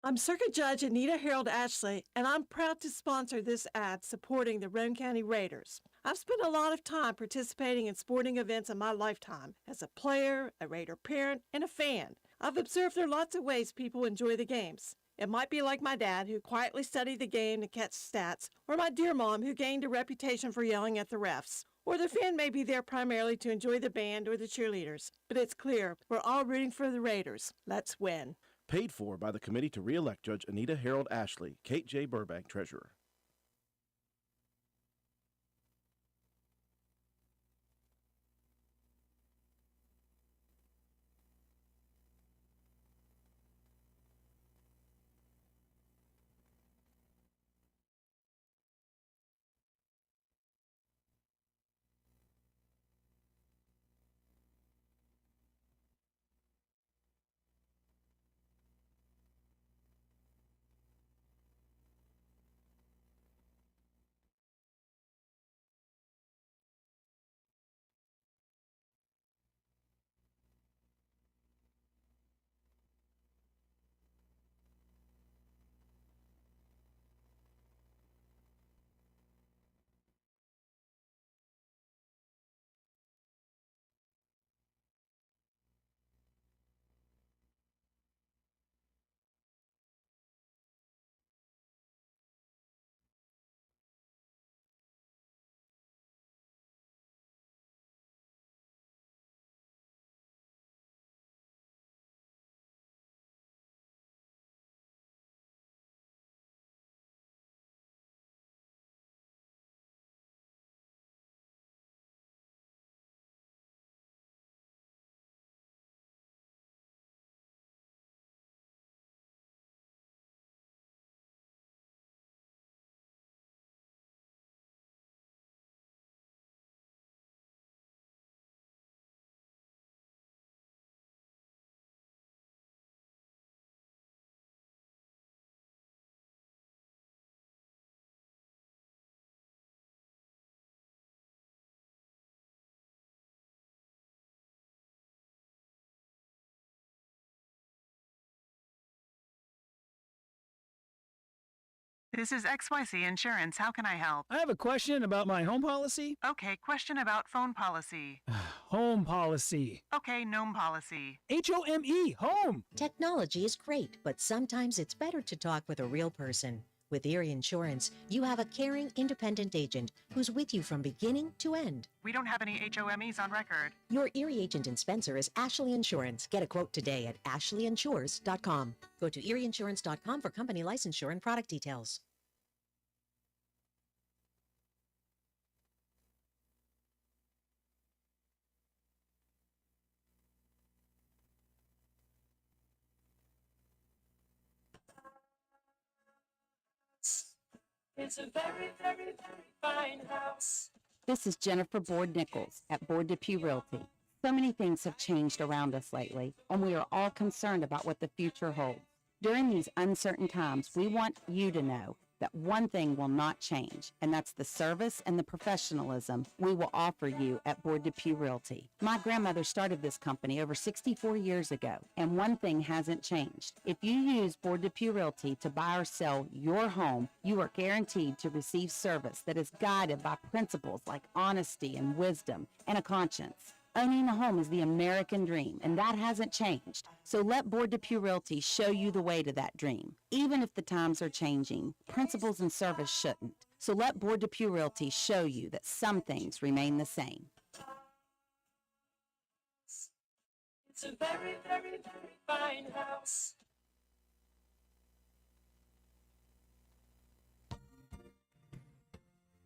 I'm Circuit Judge Anita Harold Ashley, and I'm proud to sponsor this ad supporting the Roane County Raiders. I've spent a lot of time participating in sporting events in my lifetime as a player, a Raider parent, and a fan. I've observed there are lots of ways people enjoy the games. It might be like my dad, who quietly studied the game to catch stats, or my dear mom, who gained a reputation for yelling at the refs. Or the fan may be there primarily to enjoy the band or the cheerleaders. But it's clear, we're all rooting for the Raiders. Let's win. Paid for by the committee to re-elect Judge Anita Harold Ashley, Kate J. Burbank, Treasurer. This is XYZ Insurance. How can I help? I have a question about my home policy. Okay, question about phone policy. Home policy. Okay, gnome policy. HOME, home. Technology is great, but sometimes it's better to talk with a real person. With Erie Insurance, you have a caring, independent agent who's with you from beginning to end. We don't have any HOMEs on record. Your Erie agent in Spencer is Ashley Insurance. Get a quote today at ashleyinsures.com. Go to erieinsurance.com for company licensure and product details. It's a very, very, very fine house. This is Jennifer Board-Nichols at Board Depew Realty. So many things have changed around us lately, and we are all concerned about what the future holds. During these uncertain times, we want you to know that one thing will not change, and that's the service and the professionalism we will offer you at Board Depew Realty. My grandmother started this company over 64 years ago, and one thing hasn't changed. If you use Board Depew Realty to buy or sell your home, you are guaranteed to receive service that is guided by principles like honesty and wisdom and a conscience. Owning a home is the American dream, and that hasn't changed. So let Board Depew Realty show you the way to that dream. Even if the times are changing, principles and service shouldn't. So let Board Depew Realty show you that some things remain the same. It's a very, very, very fine house.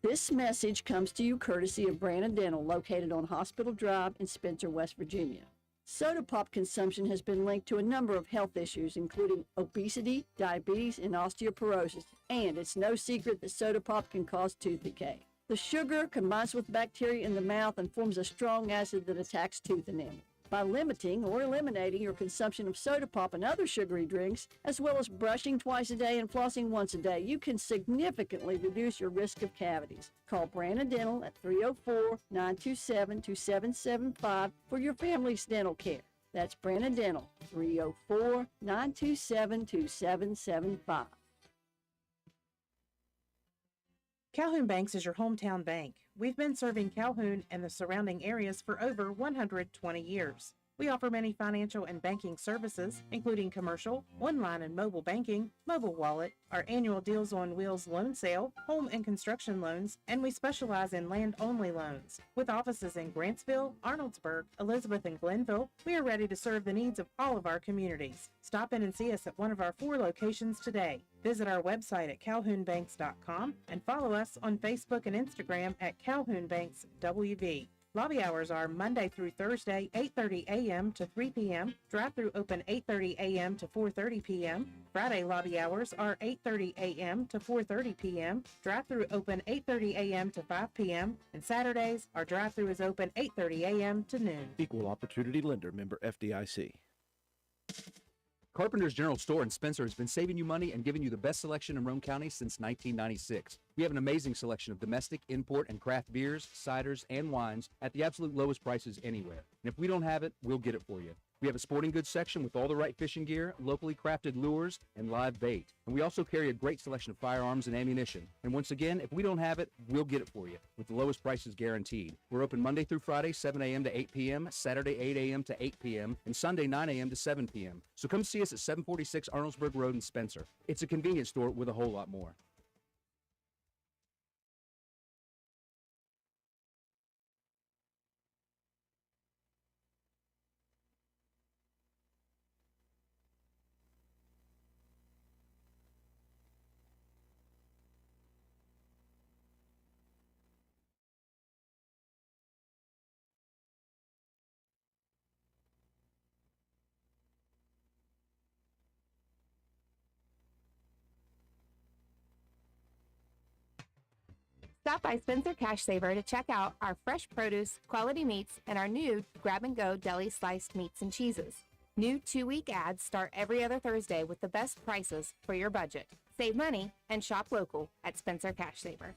This message comes to you courtesy of Brandon Dental, located on Hospital Drive in Spencer, West Virginia. Soda pop consumption has been linked to a number of health issues, including obesity, diabetes, and osteoporosis, and it's no secret that soda pop can cause tooth decay. The sugar combines with bacteria in the mouth and forms a strong acid that attacks tooth enamel. By limiting or eliminating your consumption of soda pop and other sugary drinks, as well as brushing twice a day and flossing once a day, you can significantly reduce your risk of cavities. Call Brandon Dental at 304-927-2775 for your family's dental care. That's Brandon Dental, 304-927-2775. Calhoun Banks is your hometown bank. We've been serving Calhoun and the surrounding areas for over 120 years. We offer many financial and banking services, including commercial, online and mobile banking, mobile wallet, our annual Deals on Wheels loan sale, home and construction loans, and we specialize in land-only loans. With offices in Grantsville, Arnoldsburg, Elizabeth, and Glenville, we are ready to serve the needs of all of our communities. Stop in and see us at one of our 4 locations today. Visit our website at calhounbanks.com and follow us on Facebook and Instagram at Calhoun Banks WV. Lobby hours are Monday through Thursday, 8:30 a.m. to 3 p.m. Drive-through open 8:30 a.m. to 4:30 p.m. Friday lobby hours are 8:30 a.m. to 4:30 p.m. Drive-through open 8:30 a.m. to 5 p.m. And Saturdays, our drive-through is open 8:30 a.m. to noon. Equal Opportunity Lender, member FDIC. Carpenter's General Store in Spencer has been saving you money and giving you the best selection in Roane County since 1996. We have an amazing selection of domestic, import, and craft beers, ciders, and wines at the absolute lowest prices anywhere. And if we don't have it, we'll get it for you. We have a sporting goods section with all the right fishing gear, locally crafted lures, and live bait. And we also carry a great selection of firearms and ammunition. And once again, if we don't have it, we'll get it for you with the lowest prices guaranteed. We're open Monday through Friday, 7 a.m. to 8 p.m., Saturday, 8 a.m. to 8 p.m., and Sunday, 9 a.m. to 7 p.m. So come see us at 746 Arnoldsburg Road in Spencer. It's a convenience store with a whole lot more. Stop by Spencer Cash Saver to check out our fresh produce, quality meats, and our new grab-and-go deli sliced meats and cheeses. New 2-week ads start every other Thursday with the best prices for your budget. Save money and shop local at Spencer Cash Saver.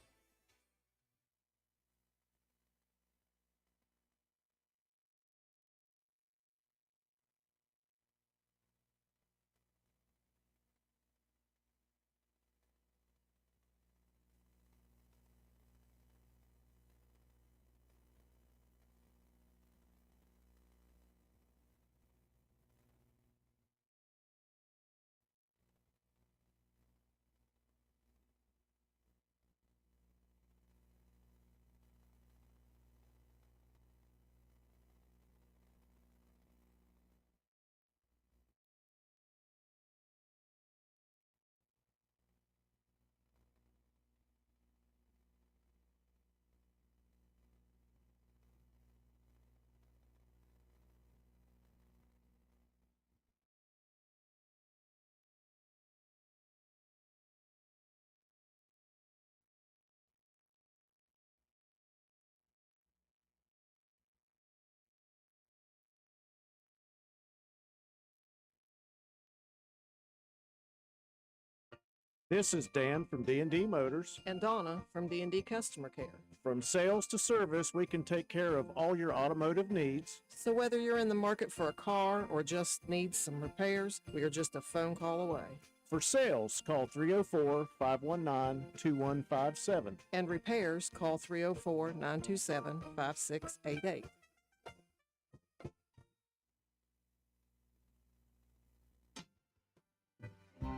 This is Dan from D&D Motors. And Donna from D&D Customer Care. From sales to service, we can take care of all your automotive needs. So whether you're in the market for a car or just need some repairs, we are just a phone call away. For sales, call 304-519-2157. And repairs, call 304-927-5688.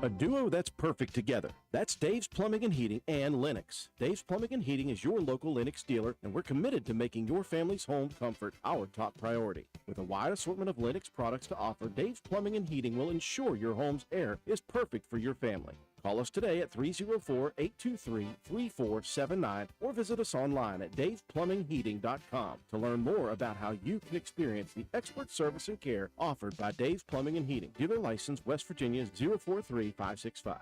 A duo that's perfect together. That's Dave's Plumbing and Heating and Lennox. Dave's Plumbing and Heating is your local Lennox dealer, and we're committed to making your family's home comfort our top priority. With a wide assortment of Lennox products to offer, Dave's Plumbing and Heating will ensure your home's air is perfect for your family. Call us today at 304-823-3479 or visit us online at davesplumbingheating.com to learn more about how you can experience the expert service and care offered by Dave's Plumbing and Heating. Dealer license West Virginia 043565.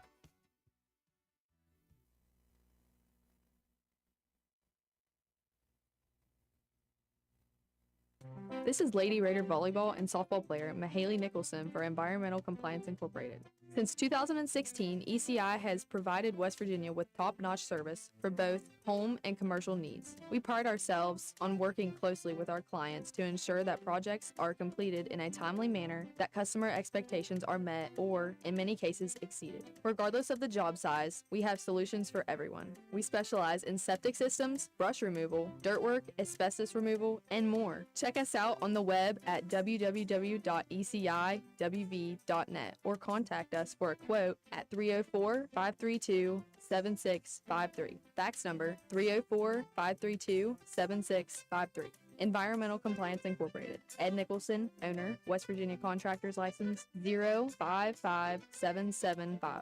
This is Lady Raider volleyball and softball player Mahaley Nicholson for Environmental Compliance Incorporated. Since 2016, ECI has provided West Virginia with top-notch service for both home and commercial needs. We pride ourselves on working closely with our clients to ensure that projects are completed in a timely manner, that customer expectations are met or, in many cases, exceeded. Regardless of the job size, we have solutions for everyone. We specialize in septic systems, brush removal, dirt work, asbestos removal, and more. Check us out on the web at www.eciwv.net or contact us for a quote at 304-532-7653. Fax number 304-532-7653. Environmental Compliance Incorporated. Ed Nicholson, owner, West Virginia Contractors License 055775.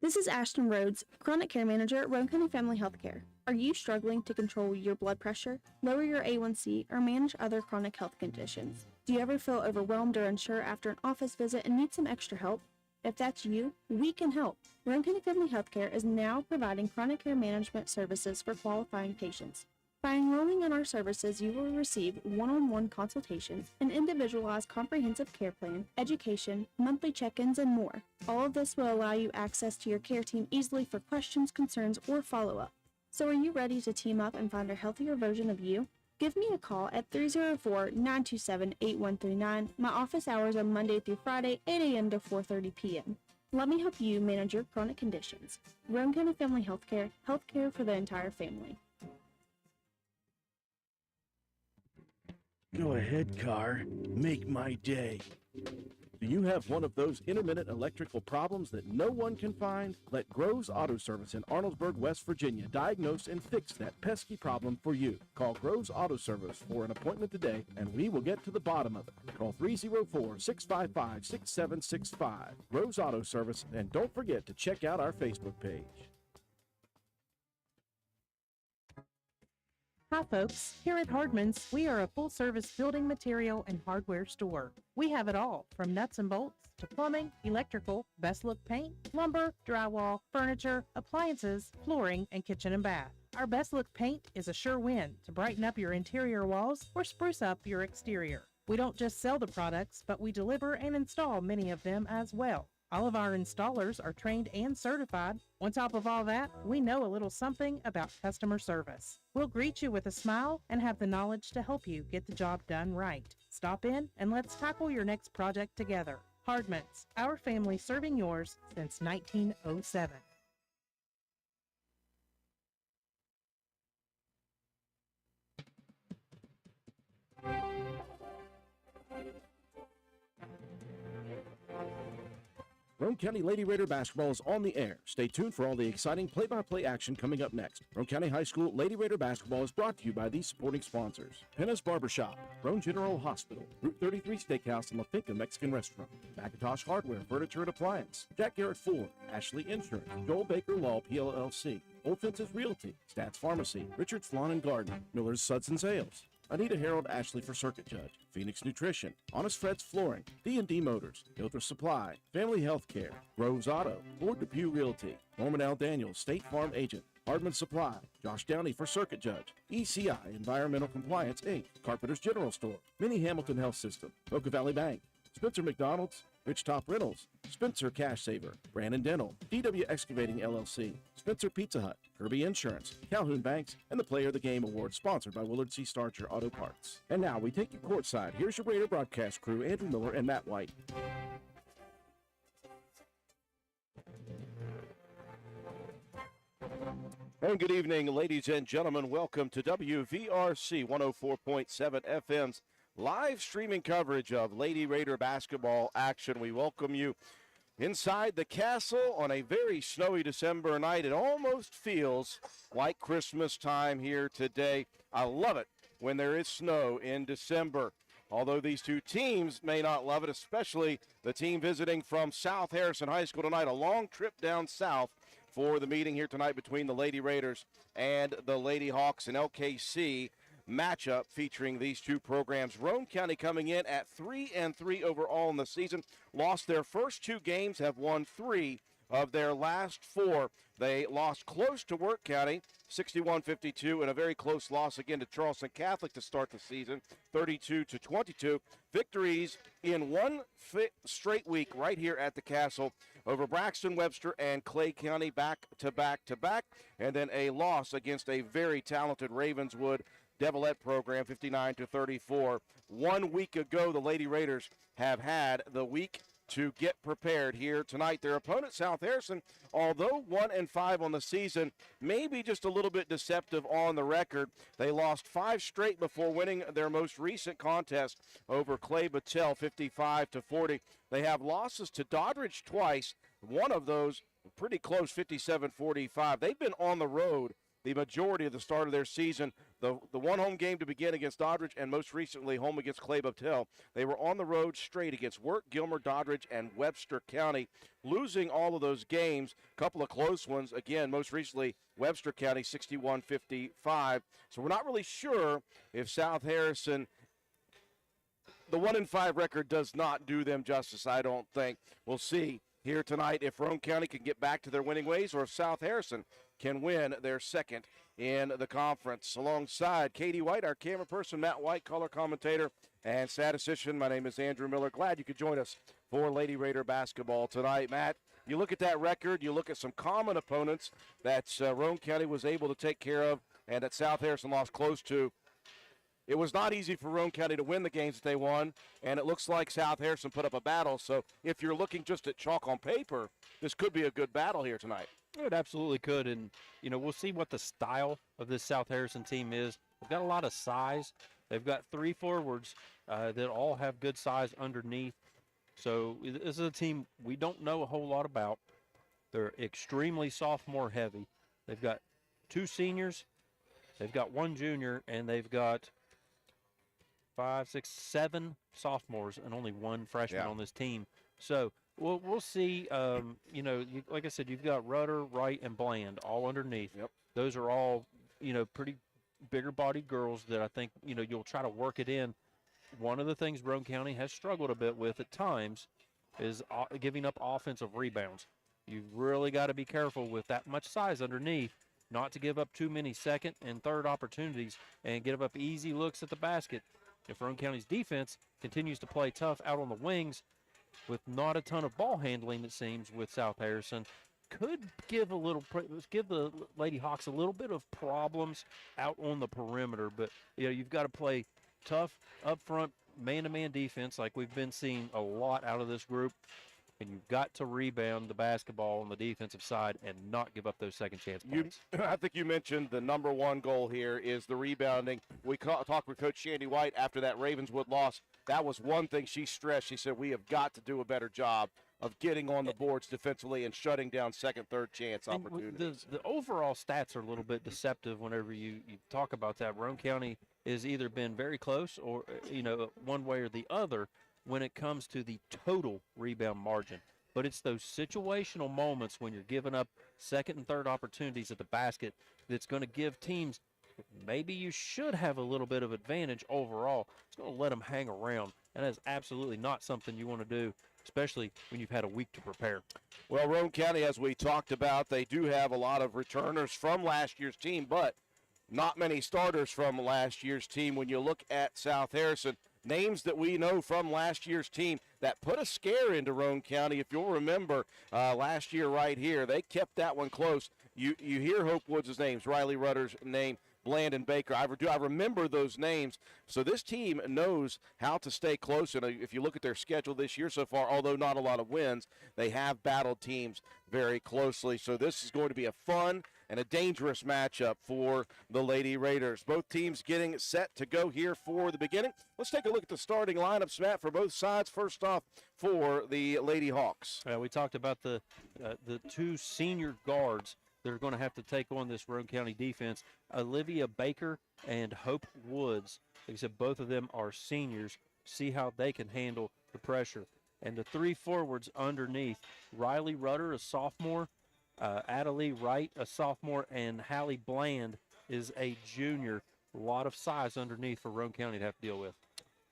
This is Ashton Rhodes, Chronic Care Manager at Roane County Family Healthcare. Are you struggling to control your blood pressure, lower your A1C, or manage other chronic health conditions? Do you ever feel overwhelmed or unsure after an office visit and need some extra help? If that's you, we can help. Roane County Family Healthcare is now providing chronic care management services for qualifying patients. By enrolling in our services, you will receive one-on-one consultations, an individualized comprehensive care plan, education, monthly check-ins, and more. All of this will allow you access to your care team easily for questions, concerns, or follow-up. So are you ready to team up and find a healthier version of you? Give me a call at 304-927-8139. My office hours are Monday through Friday, 8 a.m. to 4:30 p.m. Let me help you manage your chronic conditions. Roane County Family Healthcare, healthcare for the entire family. Go ahead, car. Make my day. Do you have one of those intermittent electrical problems that no one can find? Let Groves Auto Service in Arnoldburg, West Virginia diagnose and fix that pesky problem for you. Call Groves Auto Service for an appointment today and we will get to the bottom of it. Call 304-655-6765. Groves Auto Service, and don't forget to check out our Facebook page. Hi folks, here at Hardman's, we are a full-service building material and hardware store. We have it all, from nuts and bolts to plumbing, electrical, best look paint, lumber, drywall, furniture, appliances, flooring, and kitchen and bath. Our best look paint is a sure win to brighten up your interior walls or spruce up your exterior. We don't just sell the products, but we deliver and install many of them as well. All of our installers are trained and certified. On top of all that, we know a little something about customer service. We'll greet you with a smile and have the knowledge to help you get the job done right. Stop in and let's tackle your next project together. Hardman's, our family serving yours since 1907. Roane County Lady Raider basketball is on the air. Stay tuned for all the exciting play-by-play action coming up next. Roane County High School Lady Raider basketball is brought to you by these supporting sponsors: Penna's Barbershop, Roane General Hospital, Route 33 Steakhouse and La Finca Mexican Restaurant, McIntosh Hardware, Furniture and Appliance, Jack Garrett Ford, Ashley Insurance, Joel Baker Law PLLC, Old Fences Realty, Stats Pharmacy, Richard's Lawn and Garden, Miller's Suds and Sales, Anita Harold Ashley for Circuit Judge, Phoenix Nutrition, Honest Fred's Flooring, D&D Motors, Gilder Supply, Family Healthcare, Groves Auto, Ford Depew Realty, Norman L. Daniels, State Farm Agent, Hardman Supply, Josh Downey for Circuit Judge, ECI Environmental Compliance Inc., Carpenter's General Store, Minnie Hamilton Health System, Boca Valley Bank, Spencer McDonald's, Rich Top Rentals, Spencer Cash Saver, Brandon Dental, DW Excavating LLC, Spencer Pizza Hut, Kirby Insurance, Calhoun Banks, and the Player of the Game Award sponsored by Willard C. Starcher Auto Parts. And now we take you courtside. Here's your Raider broadcast crew, Andrew Miller and Matt White. And good evening, ladies and gentlemen. Welcome to WVRC 104.7 FM's live streaming coverage of Lady Raider basketball action. We welcome you inside the castle on a very snowy December night. It almost feels like Christmas time here today. I love it when there is snow in December. Although these two teams may not love it, especially the team visiting from South Harrison High School tonight. A long trip down south for the meeting here tonight between the Lady Raiders and the Lady Hawks, an LKC matchup featuring these two programs. Roane County coming in at 3-3 overall in the season. Lost their first two games, have won 3 of their last 4. They lost close to Work County, 61-52, and a very close loss again to Charleston Catholic to start the season, 32-22. Victories in one straight week right here at the Castle over Braxton, Webster, and Clay County back to back to back, and then a loss against a very talented Ravenswood Devilette program, 59-34. 1 week ago, the Lady Raiders have had the week to get prepared here tonight. Their opponent, South Harrison, although 1-5 on the season, maybe just a little bit deceptive on the record. They lost 5 straight before winning their most recent contest over Clay Battelle, 55-40. They have losses to Doddridge twice. One of those pretty close, 57-45. They've been on the road the majority of the start of their season. The one home game to begin against Doddridge, and most recently home against Clay Battelle. They were on the road straight against Work, Gilmer, Doddridge, and Webster County, losing all of those games. A couple of close ones, again, most recently Webster County, 61-55. So we're not really sure if South Harrison, the 1-5 record does not do them justice, I don't think. We'll see here tonight if Roane County can get back to their winning ways or if South Harrison can win their second in the conference. Alongside Katie White, our camera person, Matt White, color commentator, and statistician, my name is Andrew Miller. Glad you could join us for Lady Raider basketball tonight. Matt, you look at that record, you look at some common opponents that Roane County was able to take care of and that South Harrison lost close to. It was not easy for Roane County to win the games that they won, and it looks like South Harrison put up a battle. So if you're looking just at chalk on paper, this could be a good battle here tonight. It absolutely could, and, we'll see what the style of this South Harrison team is. They've got a lot of size. They've got 3 forwards that all have good size underneath. So this is a team we don't know a whole lot about. They're extremely sophomore heavy. They've got 2 seniors, they've got 1 junior, and they've got 5, 6, 7 sophomores and only 1 freshman on this team. So we'll see. Like I said, you've got Rudder, Wright, and Bland all underneath. Yep. Those are all, pretty bigger-bodied girls that I think, you'll try to work it in. One of the things Roane County has struggled a bit with at times is giving up offensive rebounds. You've really got to be careful with that much size underneath not to give up too many second and third opportunities and give up easy looks at the basket. If Roane County's defense continues to play tough out on the wings with not a ton of ball handling, it seems, with South Harrison, could give the Lady Hawks a little bit of problems out on the perimeter. But, you've got to play tough up front, man-to-man defense like we've been seeing a lot out of this group. And you've got to rebound the basketball on the defensive side and not give up those second chance points. I think you mentioned the number one goal here is the rebounding. We talked with Coach Shandy White after that Ravenswood loss. That was one thing she stressed. She said, we have got to do a better job of getting on the boards defensively and shutting down second, third chance opportunities. The overall stats are a little bit deceptive whenever you talk about that. Roane County has either been very close or, one way or the other when it comes to the total rebound margin. But it's those situational moments when you're giving up second and third opportunities at the basket that's going to give teams maybe you should have a little bit of advantage overall. It's going to let them hang around, and that's absolutely not something you want to do, especially when you've had a week to prepare. Well, Roane County, as we talked about, they do have a lot of returners from last year's team, but not many starters from last year's team. When you look at South Harrison, names that we know from last year's team that put a scare into Roane County. If you'll remember last year right here, they kept that one close. You hear Hope Woods' names, Riley Rudder's name, Blandon Baker. I remember those names. So this team knows how to stay close. And if you look at their schedule this year so far, although not a lot of wins, they have battled teams very closely. So this is going to be a fun and a dangerous matchup for the Lady Raiders. Both teams getting set to go here for the beginning. Let's take a look at the starting lineups, Matt, for both sides. First off, for the Lady Hawks. We talked about the 2 senior guards that are going to have to take on this Roane County defense. Olivia Baker and Hope Woods. Like I said, both of them are seniors. See how they can handle the pressure. And the 3 forwards underneath, Riley Rudder, a sophomore, Adelie Wright, a sophomore, and Hallie Bland is a junior. A lot of size underneath for Roane County to have to deal with.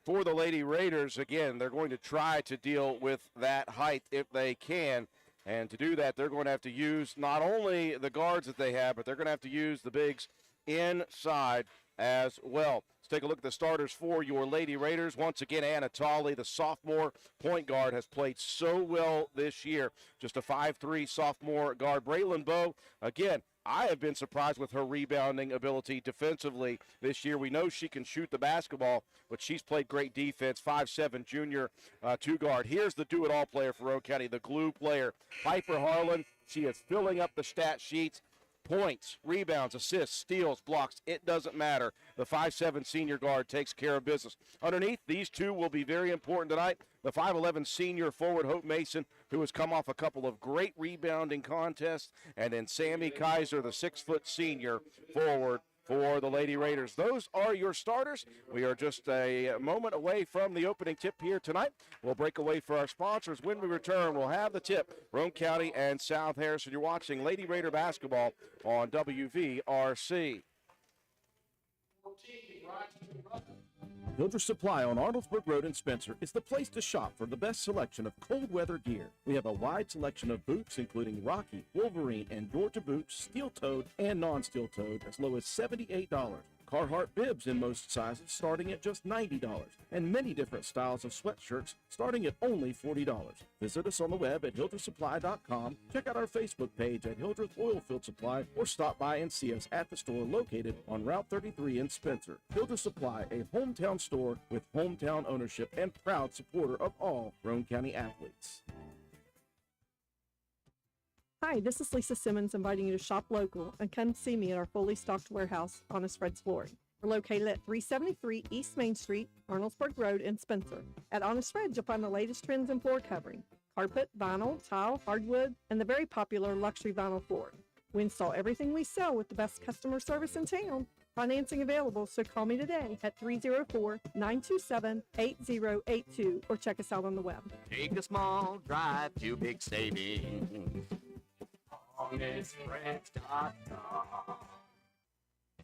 For the Lady Raiders, again, they're going to try to deal with that height if they can. And to do that, they're going to have to use not only the guards that they have, but they're going to have to use the bigs inside as well. Let's take a look at the starters for your Lady Raiders. Once again, Anna Tolley, the sophomore point guard, has played so well this year. Just a 5'3" sophomore guard. Braylon Bowe, again, I have been surprised with her rebounding ability defensively this year. We know she can shoot the basketball, but she's played great defense. 5'7" junior two-guard. Here's the do-it-all player for Roane County, the glue player, Piper Harlan. She is filling up the stat sheets. Points, rebounds, assists, steals, blocks, it doesn't matter. The 5'7" senior guard takes care of business. Underneath, these two will be very important tonight. The 5'11" senior forward, Hope Mason, who has come off a couple of great rebounding contests, and then Sammy Kaiser, the 6-foot senior forward for the Lady Raiders. Those are your starters. We are just a moment away from the opening tip here tonight. We'll break away for our sponsors. When we return, we'll have the tip, Roane County and South Harrison. You're watching Lady Raider basketball on WVRC. Hildreth Supply on Arnoldsburg Road in Spencer is the place to shop for the best selection of cold weather gear. We have a wide selection of boots, including Rocky, Wolverine, and Georgia boots, steel-toed and non-steel-toed, as low as $78. Carhartt bibs in most sizes starting at just $90, and many different styles of sweatshirts starting at only $40. Visit us on the web at HildrethSupply.com, check out our Facebook page at Hildreth Oilfield Supply, or stop by and see us at the store located on Route 33 in Spencer. Hildreth Supply, a hometown store with hometown ownership and proud supporter of all Roane County athletes. Hi, this is Lisa Simmons inviting you to shop local and come see me at our fully stocked warehouse, Honest Fred's Flooring. We're located at 373 East Main Street, Arnoldsburg Road in Spencer. At Honest Fred's, you'll find the latest trends in floor covering, carpet, vinyl, tile, hardwood, and the very popular luxury vinyl floor. We install everything we sell with the best customer service in town. Financing available, so call me today at 304-927-8082 or check us out on the web. Take a small drive to big savings. HonestFriends.com.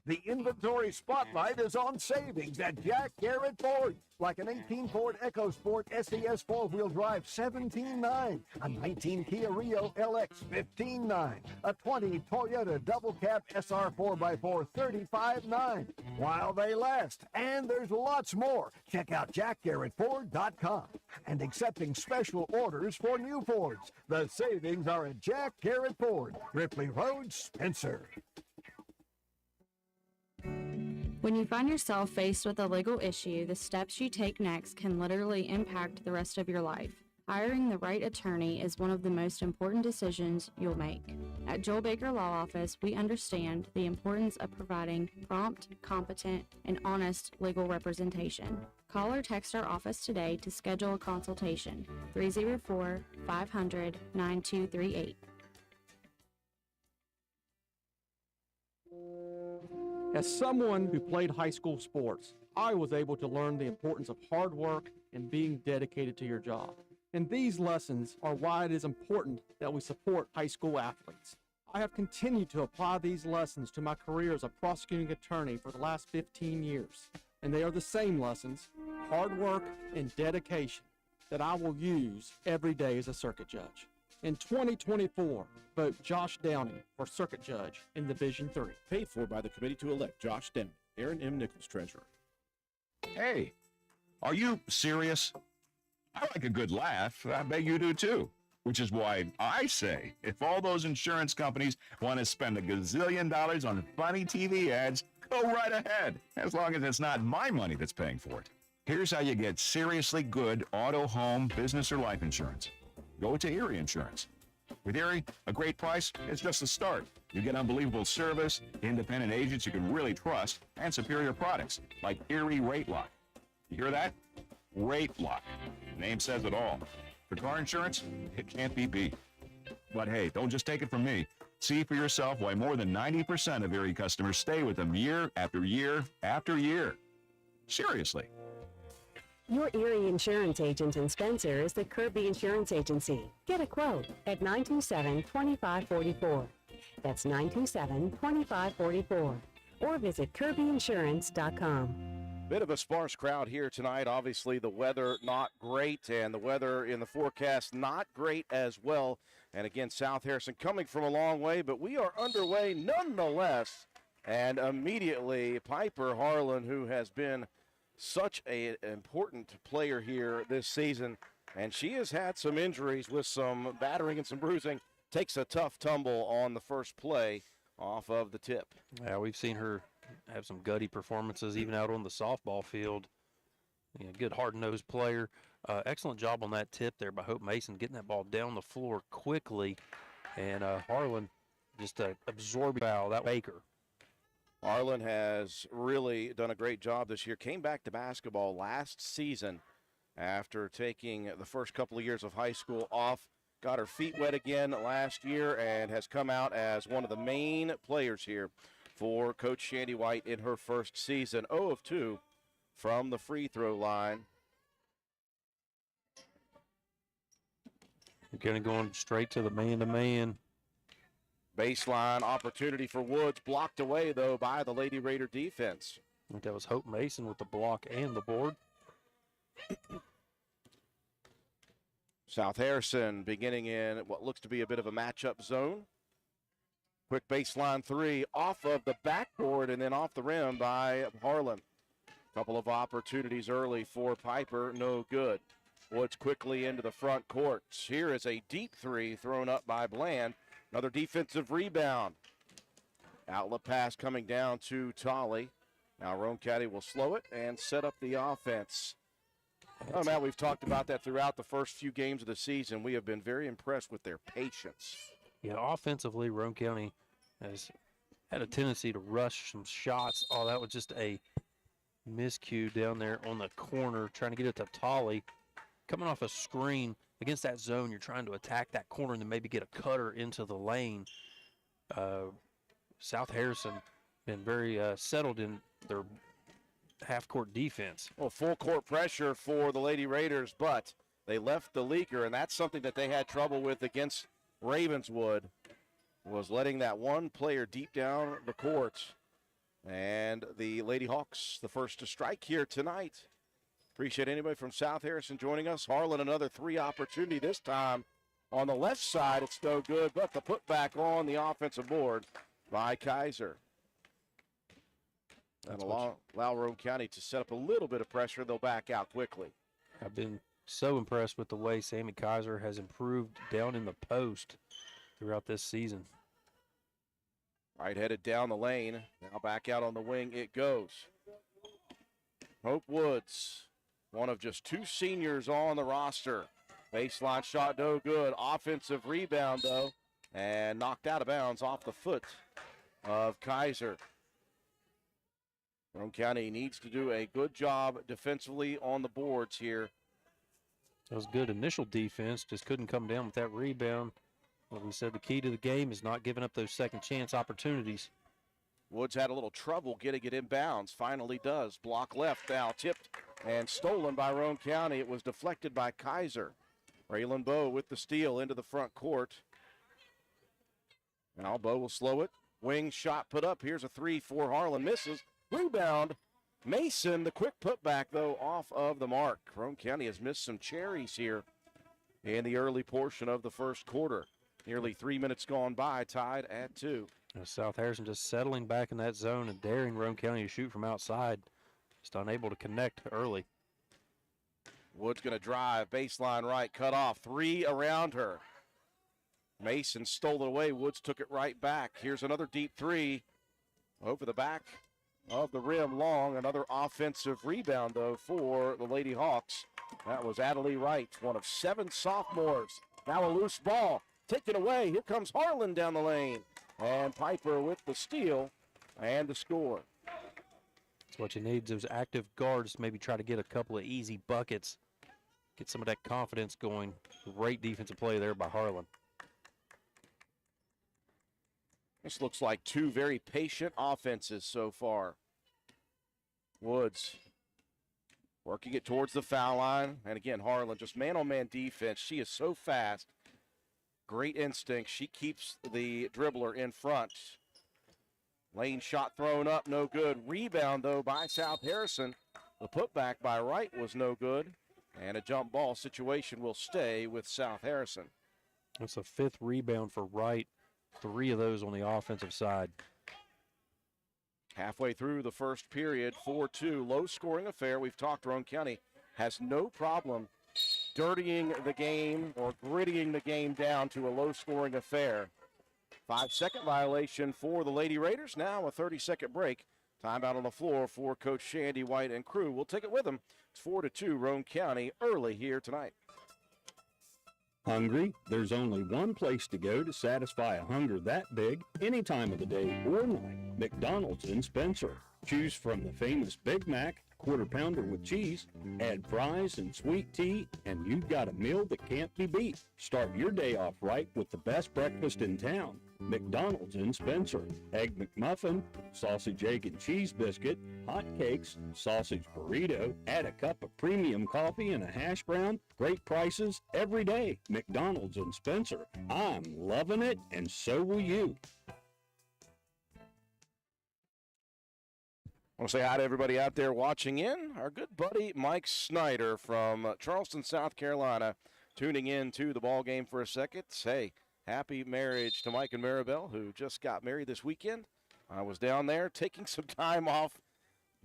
The inventory spotlight is on savings at Jack Garrett Ford. Like an 18 Ford EcoSport SES 4-wheel drive, $17,900. A 19 Kia Rio LX, $15,900. A 20 Toyota Double Cab SR 4x4, $35,900. While they last, and there's lots more. Check out JackGarrettFord.com. And accepting special orders for new Fords. The savings are at Jack Garrett Ford, Ripley Road, Spencer. When you find yourself faced with a legal issue, the steps you take next can literally impact the rest of your life. Hiring the right attorney is one of the most important decisions you'll make. At Joel Baker Law Office, we understand the importance of providing prompt, competent, and honest legal representation. Call or text our office today to schedule a consultation. 304-500-9238. As someone who played high school sports, I was able to learn the importance of hard work and being dedicated to your job. And these lessons are why it is important that we support high school athletes. I have continued to apply these lessons to my career as a prosecuting attorney for the last 15 years. And they are the same lessons, hard work and dedication, that I will use every day as a circuit judge. In 2024, vote Josh Downing for Circuit Judge in Division 3. Paid for by the committee to elect Josh Downing. Aaron M. Nichols, Treasurer. Hey, are you serious? I like a good laugh. I bet you do too. Which is why I say, if all those insurance companies want to spend $1 gazillion on funny TV ads, go right ahead, as long as it's not my money that's paying for it. Here's how you get seriously good auto, home, business, or life insurance. Go to Erie Insurance. With Erie, a great price is just the start. You get unbelievable service, independent agents you can really trust, and superior products like Erie Rate Lock. You hear that? Rate Lock. The name says it all. For car insurance, it can't be beat. But hey, don't just take it from me. See for yourself why more than 90% of Erie customers stay with them year after year after year. Seriously. Your Erie insurance agent in Spencer is the Kirby Insurance Agency. Get a quote at 927-2544. That's 927-2544. Or visit KirbyInsurance.com. Bit of a sparse crowd here tonight. Obviously, the weather not great, and the weather in the forecast not great as well. And again, South Harrison coming from a long way, but we are underway nonetheless. And immediately, Piper Harlan, who has been such an important player here this season, and she has had some injuries with some battering and some bruising, takes a tough tumble on the first play off of the tip. Yeah, we've seen her have some gutty performances even out on the softball field. Good hard-nosed player. Excellent job on that tip there by Hope Mason, getting that ball down the floor quickly. And Harlan just absorbing foul. That Baker. Harlan has really done a great job this year. Came back to basketball last season after taking the first couple of years of high school off. Got her feet wet again last year and has come out as one of the main players here for Coach Shandy White in her first season. 0 of 2 from the free throw line. Kind of going straight to the man-to-man. Baseline opportunity for Woods, blocked away, though, by the Lady Raider defense. I think that was Hope Mason with the block and the board. South Harrison beginning in what looks to be a bit of a matchup zone. Quick baseline three off of the backboard and then off the rim by Harlan. Couple of opportunities early for Piper, no good. Woods quickly into the front court. Here is a deep three thrown up by Bland. Another defensive rebound. Outlet pass coming down to Tolley. Now Roane County will slow it and set up the offense. Oh, Matt, we've talked about that throughout the first few games of the season. We have been very impressed with their patience. Yeah, offensively, Roane County has had a tendency to rush some shots. Oh, that was just a miscue down there on the corner, trying to get it to Tolley. Coming off a screen against that zone, you're trying to attack that corner and then maybe get a cutter into the lane. South Harrison been very settled in their half-court defense. Well, full court pressure for the Lady Raiders, but they left the leaker, and that's something that they had trouble with against Ravenswood, was letting that one player deep down the court. And the Lady Hawks, the first to strike here tonight. Appreciate anybody from South Harrison joining us. Harlan, another three opportunity this time. On the left side, it's no good, but the putback on the offensive board by Kaiser. And allow Roane County to set up a little bit of pressure. They'll back out quickly. I've been so impressed with the way Sammy Kaiser has improved down in the post throughout this season. Right headed down the lane. Now back out on the wing it goes. Hope Woods, one of just two seniors on the roster. Baseline shot no good. Offensive rebound, though, and knocked out of bounds off the foot of Kaiser. Roane County needs to do a good job defensively on the boards here. That was good initial defense, just couldn't come down with that rebound. Like we said, the key to the game is not giving up those second chance opportunities. Woods had a little trouble getting it inbounds. Finally does. Block left now, tipped and stolen by Roane County. It was deflected by Kaiser. Raylan Bowe with the steal into the front court. Now Bowe will slow it. Wing shot put up. Here's a three for Harlan. Misses. Rebound. Mason, the quick putback, though, off of the mark. Roane County has missed some cherries here in the early portion of the first quarter. Nearly 3 minutes gone by, tied at 2. South Harrison just settling back in that zone and daring Roane County to shoot from outside. Just unable to connect early. Wood's going to drive, baseline right, cut off. Three around her. Mason stole it away. Woods took it right back. Here's another deep three over the back of the rim long. Another offensive rebound, though, for the Lady Hawks. That was Adelie Wright, one of 7 sophomores. Now a loose ball. Taken away. Here comes Harlan down the lane. And Piper with the steal and the score. That's what you need, those active guards, maybe try to get a couple of easy buckets. Get some of that confidence going. Great defensive play there by Harlan. This looks like two very patient offenses so far. Woods working it towards the foul line. And again, Harlan, just man-on-man defense. She is so fast. Great instinct. She keeps the dribbler in front. Lane shot thrown up, no good. Rebound, though, by South Harrison. The putback by Wright was no good, and a jump ball situation will stay with South Harrison. That's a 5th rebound for Wright, 3 of those on the offensive side. Halfway through the first period, 4-2, low-scoring affair. We've talked, Roane County has no problem dirtying the game or grittying the game down to a low-scoring affair. 5-second violation for the Lady Raiders. Now a 30-second break. Timeout on the floor for Coach Shandy White and crew. We'll take it with them. It's 4-2, Roane County early here tonight. Hungry? There's only one place to go to satisfy a hunger that big, any time of the day or night. McDonald's in Spencer. Choose from the famous Big Mac, quarter pounder with cheese, add fries and sweet tea, and you've got a meal that can't be beat. Start your day off right with the best breakfast in town. McDonald's in Spencer. Egg McMuffin, sausage, egg, and cheese biscuit, hot cakes, sausage burrito, add a cup of premium coffee and a hash brown. Great prices every day. McDonald's in Spencer. I'm loving it, and so will you. I want to say hi to everybody out there watching in. Our good buddy Mike Snyder from Charleston, South Carolina, tuning in to the ball game for a second. Hey, happy marriage to Mike and Maribel, who just got married this weekend. I was down there taking some time off.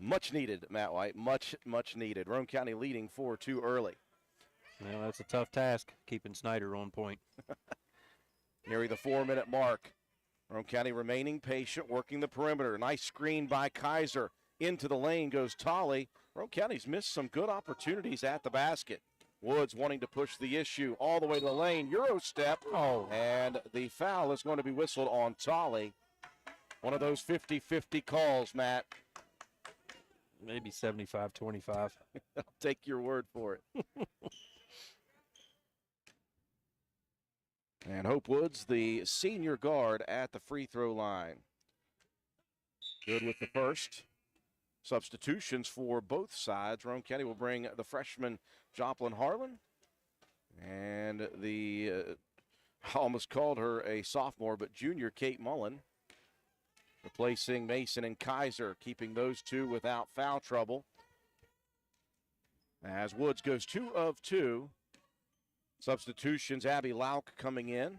Much needed, Matt White. Much, much needed. Roane County leading 4-2 early. Well, that's a tough task, keeping Snyder on point. Nearing the 4-minute mark. Roane County remaining patient, working the perimeter. Nice screen by Kaiser. Into the lane goes Tolley. Roane County's missed some good opportunities at the basket. Woods wanting to push the issue all the way to the lane. Euro step. And the foul is going to be whistled on Tolley. One of those 50-50 calls, Matt. Maybe 75-25. I'll take your word for it. And Hope Woods, the senior guard at the free throw line. Good with the first. Substitutions for both sides. Roane County will bring the freshman Joplin Harlan and the, I almost called her a sophomore, but junior Kate Mullen. Replacing Mason and Kaiser, keeping those two without foul trouble. As Woods goes 2 of 2. Substitutions, Abby Lauk coming in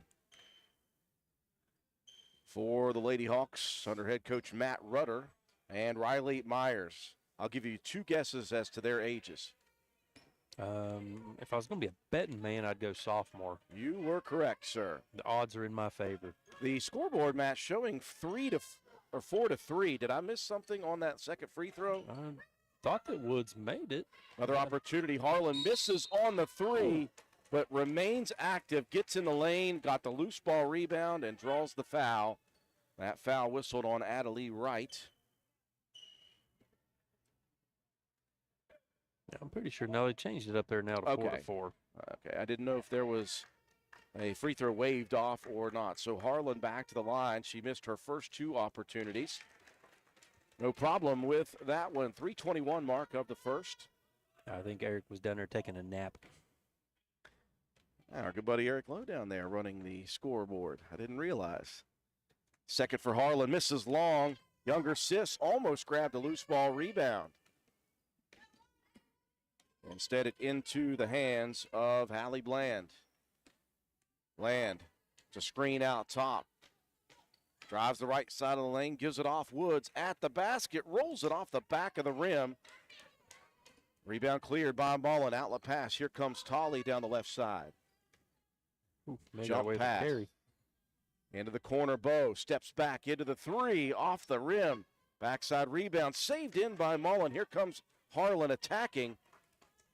for the Lady Hawks under head coach Matt Rutter and Riley Myers. I'll give you 2 guesses as to their ages. If I was going to be a betting man, I'd go sophomore. You were correct, sir. The odds are in my favor. The scoreboard, Matt, showing 4-3. Did I miss something on that second free throw? I thought that Woods made it. Another opportunity. Harlan misses on the 3, but remains active, gets in the lane, got the loose ball rebound, and draws the foul. That foul whistled on Adelie Wright. I'm pretty sure now they changed it up there now to 4-4. Okay, I didn't know if there was a free throw waved off or not. So Harlan back to the line. She missed her first 2 opportunities. No problem with that one. 3:21 mark of the first. I think Eric was down there taking a nap. Our good buddy Eric Lowe down there running the scoreboard. I didn't realize. Second for Harlan, misses long. Younger sis almost grabbed a loose ball rebound. Instead, it into the hands of Hallie Bland. Bland, it's a screen out top. Drives the right side of the lane, gives it off. Woods at the basket, rolls it off the back of the rim. Rebound cleared by Mullen. Outlet pass. Here comes Tolley down the left side. Jump pass. Into the corner, Bow steps back into the 3, off the rim. Backside rebound, saved in by Mullen. Here comes Harlan attacking.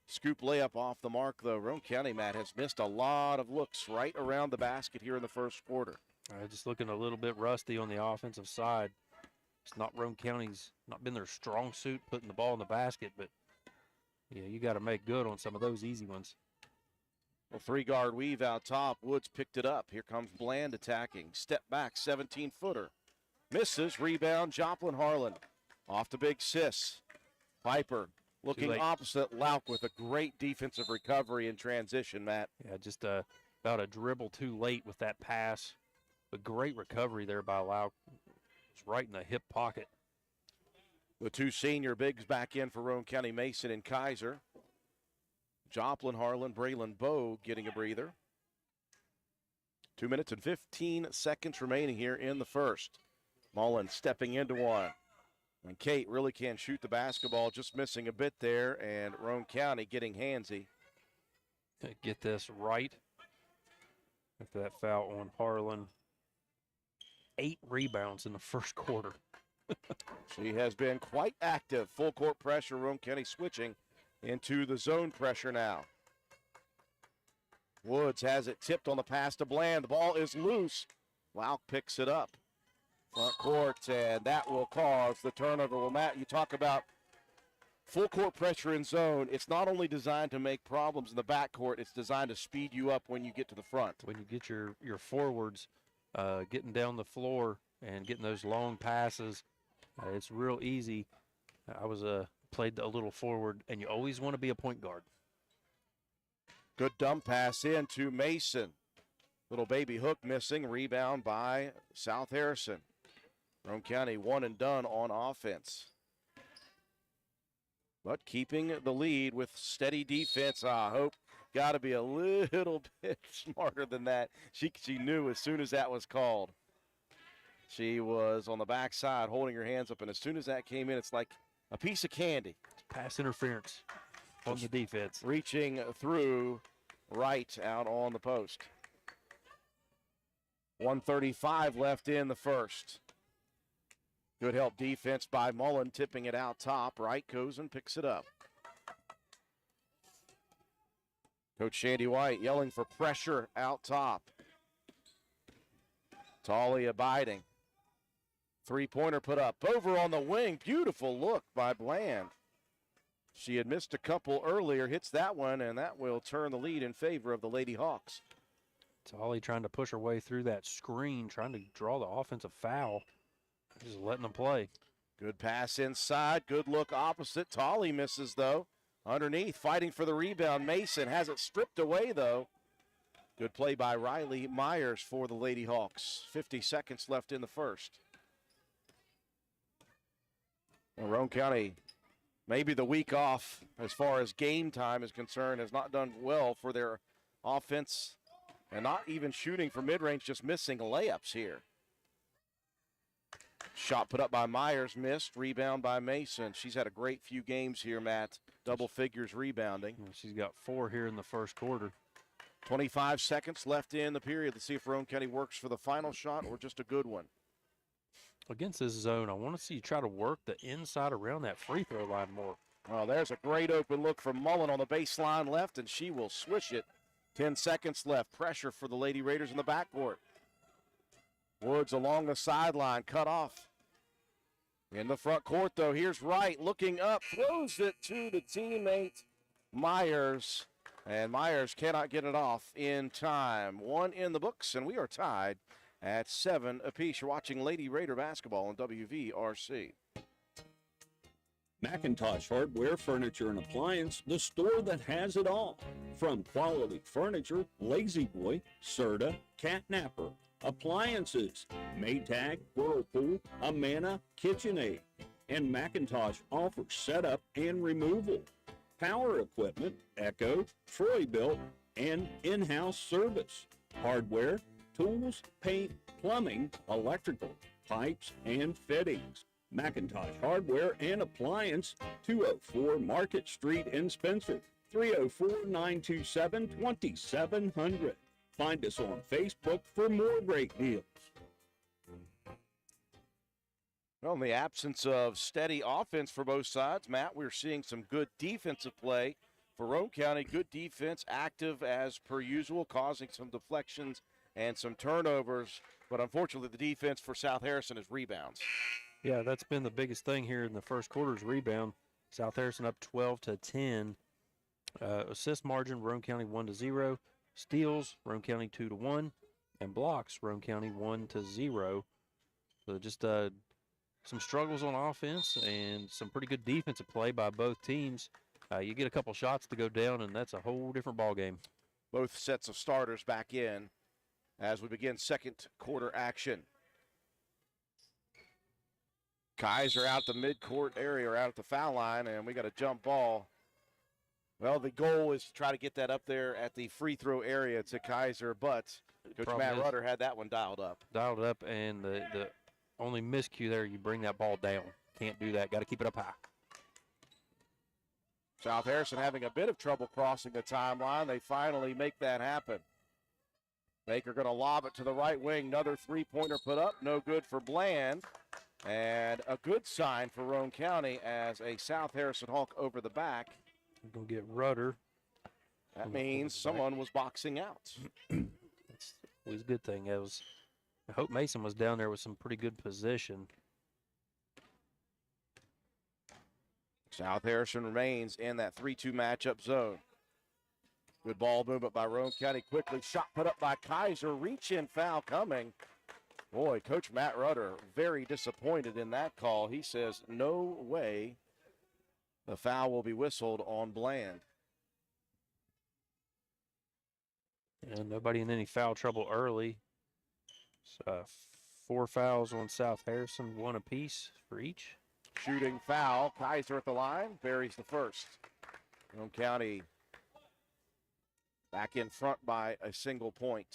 Scoop layup off the mark, though. Roane County, Matt, has missed a lot of looks right around the basket here in the first quarter. Just looking a little bit rusty on the offensive side. It's not Roane County's, not been their strong suit putting the ball in the basket, but yeah, you got to make good on some of those easy ones. Well, 3-guard weave out top. Woods picked it up. Here comes Bland attacking. Step back, 17-footer. Misses, rebound, Joplin Harlan. Off the big sis. Piper looking opposite Lauk with a great defensive recovery in transition, Matt. Yeah, just about a dribble too late with that pass. But great recovery there by Lauk. It's right in the hip pocket. The two senior bigs back in for Roane County, Mason and Kaiser. Joplin, Harlan, Braylon Bowe getting a breather. 2 minutes and 15 seconds remaining here in the first. Mullen stepping into one. And Kate really can't shoot the basketball, just missing a bit there, and Roane County getting handsy. Get this right. After that foul on Harlan. 8 rebounds in the first quarter. She has been quite active. Full court pressure, Roane County switching into the zone pressure now. Woods has it tipped on the pass to Bland. The ball is loose. Lauk picks it up. Front court, and that will cause the turnover. Well, Matt, you talk about full court pressure in zone. It's not only designed to make problems in the backcourt, it's designed to speed you up when you get to the front. When you get your forwards getting down the floor and getting those long passes, it's real easy. I was played a little forward, and you always want to be a point guard. Good dump pass in to Mason. Little baby hook missing. Rebound by South Harrison. Roane County one and done on offense. But keeping the lead with steady defense. Hope got to be a little bit smarter than that. She knew as soon as that was called. She was on the backside holding her hands up, and as soon as that came in, it's like a piece of candy. Pass interference on the defense. Reaching through right out on the post. 1:35 left in the first. Good help defense by Mullen, tipping it out top. Wright goes and picks it up. Coach Shandy White yelling for pressure out top. Tolley abiding. Three-pointer put up. Over on the wing. Beautiful look by Bland. She had missed a couple earlier. Hits that one, and that will turn the lead in favor of the Lady Hawks. Tolley trying to push her way through that screen, trying to draw the offensive foul. Just letting them play. Good pass inside. Good look opposite. Tolley misses, though. Underneath, fighting for the rebound. Mason has it stripped away, though. Good play by Riley Myers for the Lady Hawks. 50 seconds left in the first. Well, Roane County, maybe the week off as far as game time is concerned, has not done well for their offense and not even shooting for mid-range, just missing layups here. Shot put up by Myers, missed. Rebound by Mason. She's had a great few games here, Matt. Double figures rebounding. She's got 4 here in the first quarter. 25 seconds left in the period. Let's see if Roane County works for the final shot or just a good one. Against this zone, I want to see you try to work the inside around that free throw line more. Oh, there's a great open look from Mullen on the baseline left, and she will swish it. 10 seconds left. Pressure for the Lady Raiders in the backcourt. Woods along the sideline, cut off. In the front court, though, here's Wright looking up, throws it to the teammate, Myers. And Myers cannot get it off in time. 1 in the books, and we are tied at 7 apiece. You're watching Lady Raider basketball on WVRC. McIntosh Hardware, Furniture, and Appliance, the store that has it all. From quality furniture, Lazy Boy, Serta, Catnapper, appliances, Maytag, Whirlpool, Amana, KitchenAid, and McIntosh offers setup and removal, power equipment, Echo, Troy-Bilt, and in-house service, hardware, tools, paint, plumbing, electrical, pipes, and fittings. McIntosh Hardware and Appliance, 204 Market Street in Spencer, 304-927-2700. Find us on Facebook for more great deals. Well, in the absence of steady offense for both sides, Matt, we're seeing some good defensive play for Roane County. Good defense, active as per usual, causing some deflections and some turnovers. But unfortunately, the defense for South Harrison is rebounds. Yeah, that's been the biggest thing here in the first quarter's rebound. South Harrison up 12-10. Assist margin, Roane County 1-0. Steals, Roane County 2-1. And blocks, Roane County 1-0. So just some struggles on offense and some pretty good defensive play by both teams. You get a couple shots to go down, and that's a whole different ballgame. Both sets of starters back in as we begin second quarter action. Kaiser out the midcourt area, or out at the foul line, and we got a jump ball. Well, the goal is to try to get that up there at the free throw area to Kaiser, but Coach Matt Rudder had that one dialed up. Dialed up, and the only miscue there, you bring that ball down. Can't do that. Got to keep it up high. South Harrison having a bit of trouble crossing the timeline. They finally make that happen. Baker going to lob it to the right wing. Another three-pointer put up. No good for Bland. And a good sign for Roane County as a South Harrison Hawk over the back. We're going to get Rudder. That means someone was boxing out. That's always a good thing. I hope Mason was down there with some pretty good position. South Harrison remains in that 3-2 matchup zone. Good ball movement by Roane County. Quickly shot put up by Kaiser. Reach-in foul coming. Boy, Coach Matt Rudder very disappointed in that call. He says, no way the foul will be whistled on Bland. And nobody in any foul trouble early. So 4 fouls on South Harrison, 1 apiece for each. Shooting foul. Kaiser at the line. Buries the first. Roane County back in front by a single point.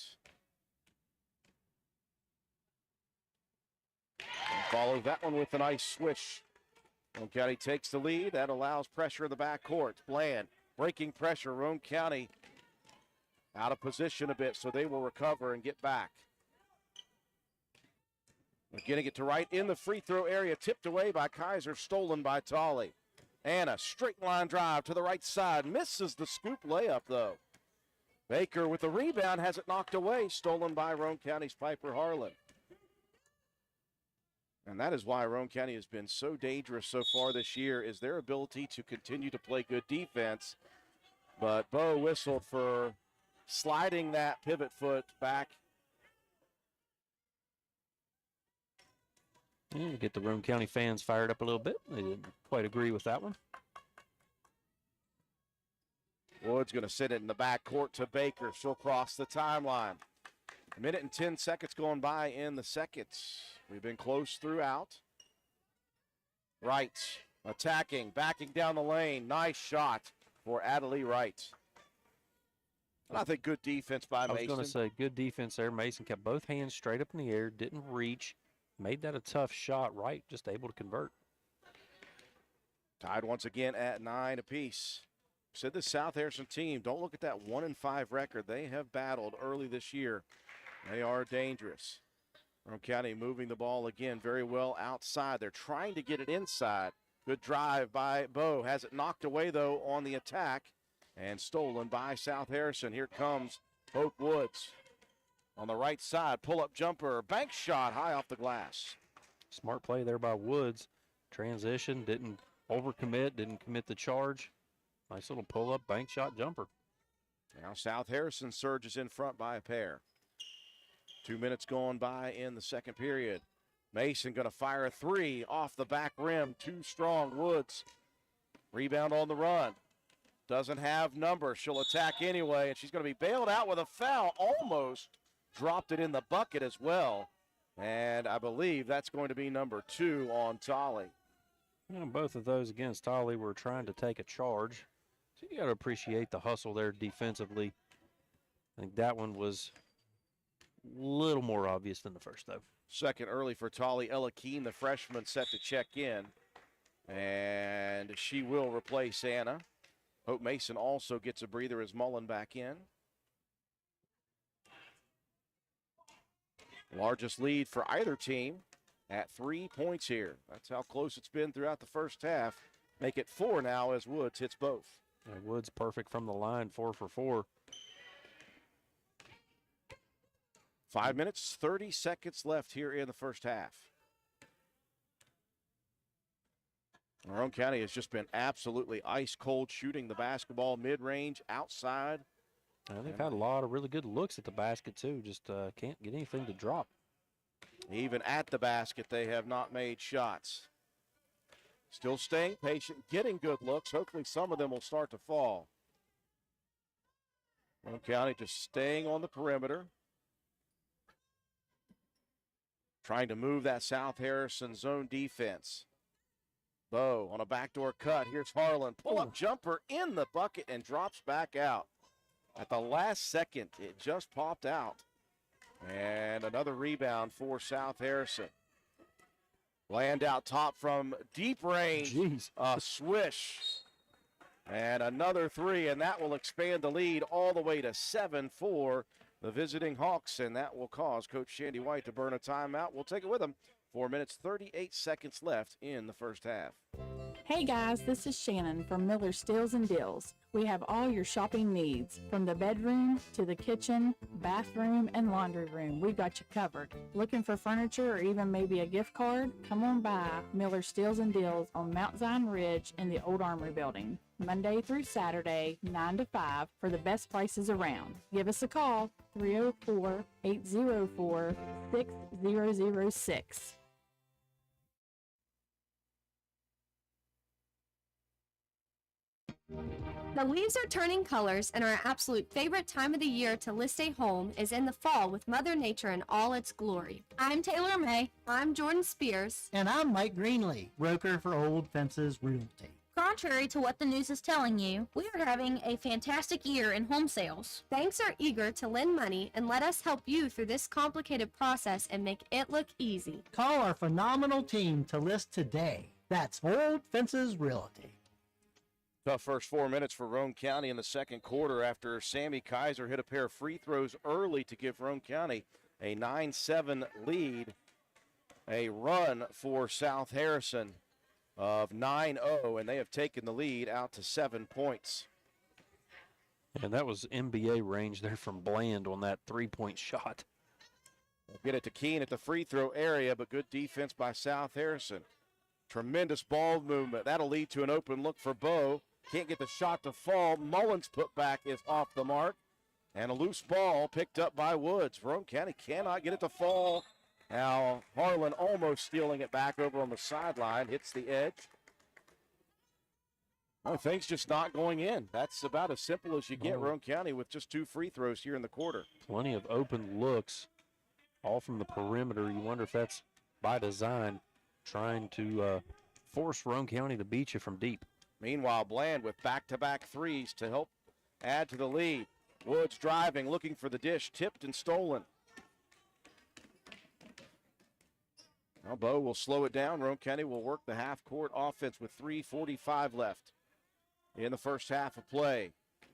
And follow that one with a nice swish. Roane County takes the lead. That allows pressure in the backcourt. Bland breaking pressure. Roane County out of position a bit, so they will recover and get back. We're getting it to right in the free throw area. Tipped away by Kaiser, stolen by Tolley. And a straight line drive to the right side. Misses the scoop layup, though. Baker with the rebound has it knocked away. Stolen by Roane County's Piper Harlan. And that is why Roane County has been so dangerous so far this year, is their ability to continue to play good defense. But Bo whistled for sliding that pivot foot back. Yeah, get the Roane County fans fired up a little bit. They didn't quite agree with that one. Wood's going to send it in the backcourt to Baker. She'll cross the timeline. 1 minute and 10 seconds going by in the second. We've been close throughout. Wright attacking, backing down the lane. Nice shot for Adelie Wright. And I think good defense by Mason. I was going to say good defense there. Mason kept both hands straight up in the air, didn't reach. Made that a tough shot. Wright just able to convert. Tied once again at 9 apiece. Said the South Harrison team, don't look at that 1-5 record. They have battled early this year. They are dangerous. Roane County moving the ball again very well outside. They're trying to get it inside. Good drive by Bo. Has it knocked away, though, on the attack. And stolen by South Harrison. Here comes Hope Woods. On the right side, pull-up jumper. Bank shot high off the glass. Smart play there by Woods. Transition, didn't overcommit, didn't commit the charge. Nice little pull-up bank shot jumper. Now South Harrison surges in front by a pair. 2 minutes going by in the second period. Mason going to fire a three off the back rim. Too strong. Woods. Rebound on the run. Doesn't have number. She'll attack anyway, and she's going to be bailed out with a foul. Almost dropped it in the bucket as well. And I believe that's going to be number 2 on Tolley. Both of those against Tolley were trying to take a charge. So you got to appreciate the hustle there defensively. I think that one was a little more obvious than the first, though. Second early for Tolley. Ella Keene, the freshman, set to check in. And she will replace Anna. Hope Mason also gets a breather as Mullen back in. Largest lead for either team at 3 points here. That's how close it's been throughout the first half. Make it 4 now as Woods hits both. And Woods perfect from the line, 4 for 4. 5 minutes, 30 seconds left here in the first half. Roane County has just been absolutely ice cold shooting the basketball mid-range, outside. They've had a lot of really good looks at the basket, too. Just can't get anything to drop. Even at the basket, they have not made shots. Still staying patient, getting good looks. Hopefully some of them will start to fall. Roane County just staying on the perimeter. trying to move that South Harrison zone defense. Bow on a backdoor cut. Here's Harlan. Pull-up jumper in the bucket and drops back out. At the last second, it just popped out. And another rebound for South Harrison. Land out top from deep range. Jeez. A swish. And another three, and that will expand the lead all the way to 7 for the visiting Hawks, and that will cause Coach Shandy White to burn a timeout. We'll take it with him. 4 minutes, 38 seconds left in the first half. Hey guys, this is Shannon from Miller Steels and Deals. We have all your shopping needs, from the bedroom to the kitchen, bathroom, and laundry room. We've got you covered. Looking for furniture or even maybe a gift card? Come on by Miller Steels and Deals on Mount Zion Ridge in the Old Armory Building, Monday through Saturday, 9 to 5, for the best prices around. Give us a call, 304-804-6006. The leaves are turning colors, and our absolute favorite time of the year to list a home is in the fall with Mother Nature in all its glory. I'm Taylor May. I'm Jordan Spears. And I'm Mike Greenlee, broker for Old Fences Realty. Contrary to what the news is telling you, we are having a fantastic year in home sales. Banks are eager to lend money and let us help you through this complicated process and make it look easy. Call our phenomenal team to list today. That's Old Fences Realty. Tough first 4 minutes for Roane County in the second quarter after Sammy Kaiser hit a pair of free throws early to give Roane County a 9-7 lead. A run for South Harrison of 9-0, and they have taken the lead out to 7 points. And that was NBA range there from Bland on that three-point shot. We'll get it to Keene at the free throw area, but good defense by South Harrison. Tremendous ball movement. That'll lead to an open look for Bowe. Can't get the shot to fall. Mullins' putback is off the mark. And a loose ball picked up by Woods. Roane County cannot get it to fall. Now Harlan almost stealing it back over on the sideline. Hits the edge. Well, things just not going in. That's about as simple as you get, Roane County, with just 2 free throws here in the quarter. Plenty of open looks, all from the perimeter. You wonder if that's by design, trying to force Roane County to beat you from deep. Meanwhile, Bland with back-to-back threes to help add to the lead. Woods driving, looking for the dish, tipped and stolen. Now Bowe will slow it down. Roane County will work the half-court offense with 3:45 left in the first half of play.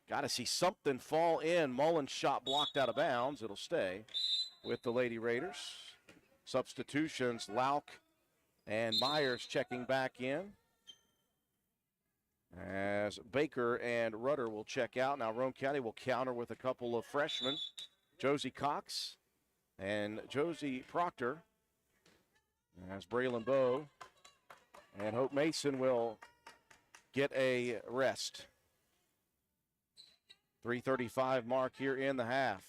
Got to see something fall in. Mullins' shot blocked out of bounds. It'll stay with the Lady Raiders. Substitutions, Lauk and Myers checking back in, as Baker and Rudder will check out. Now Roane County will counter with a couple of freshmen, Josie Cox and Josie Proctor, as Braylon Bowe and Hope Mason will get a rest. 3:35 mark here in the half.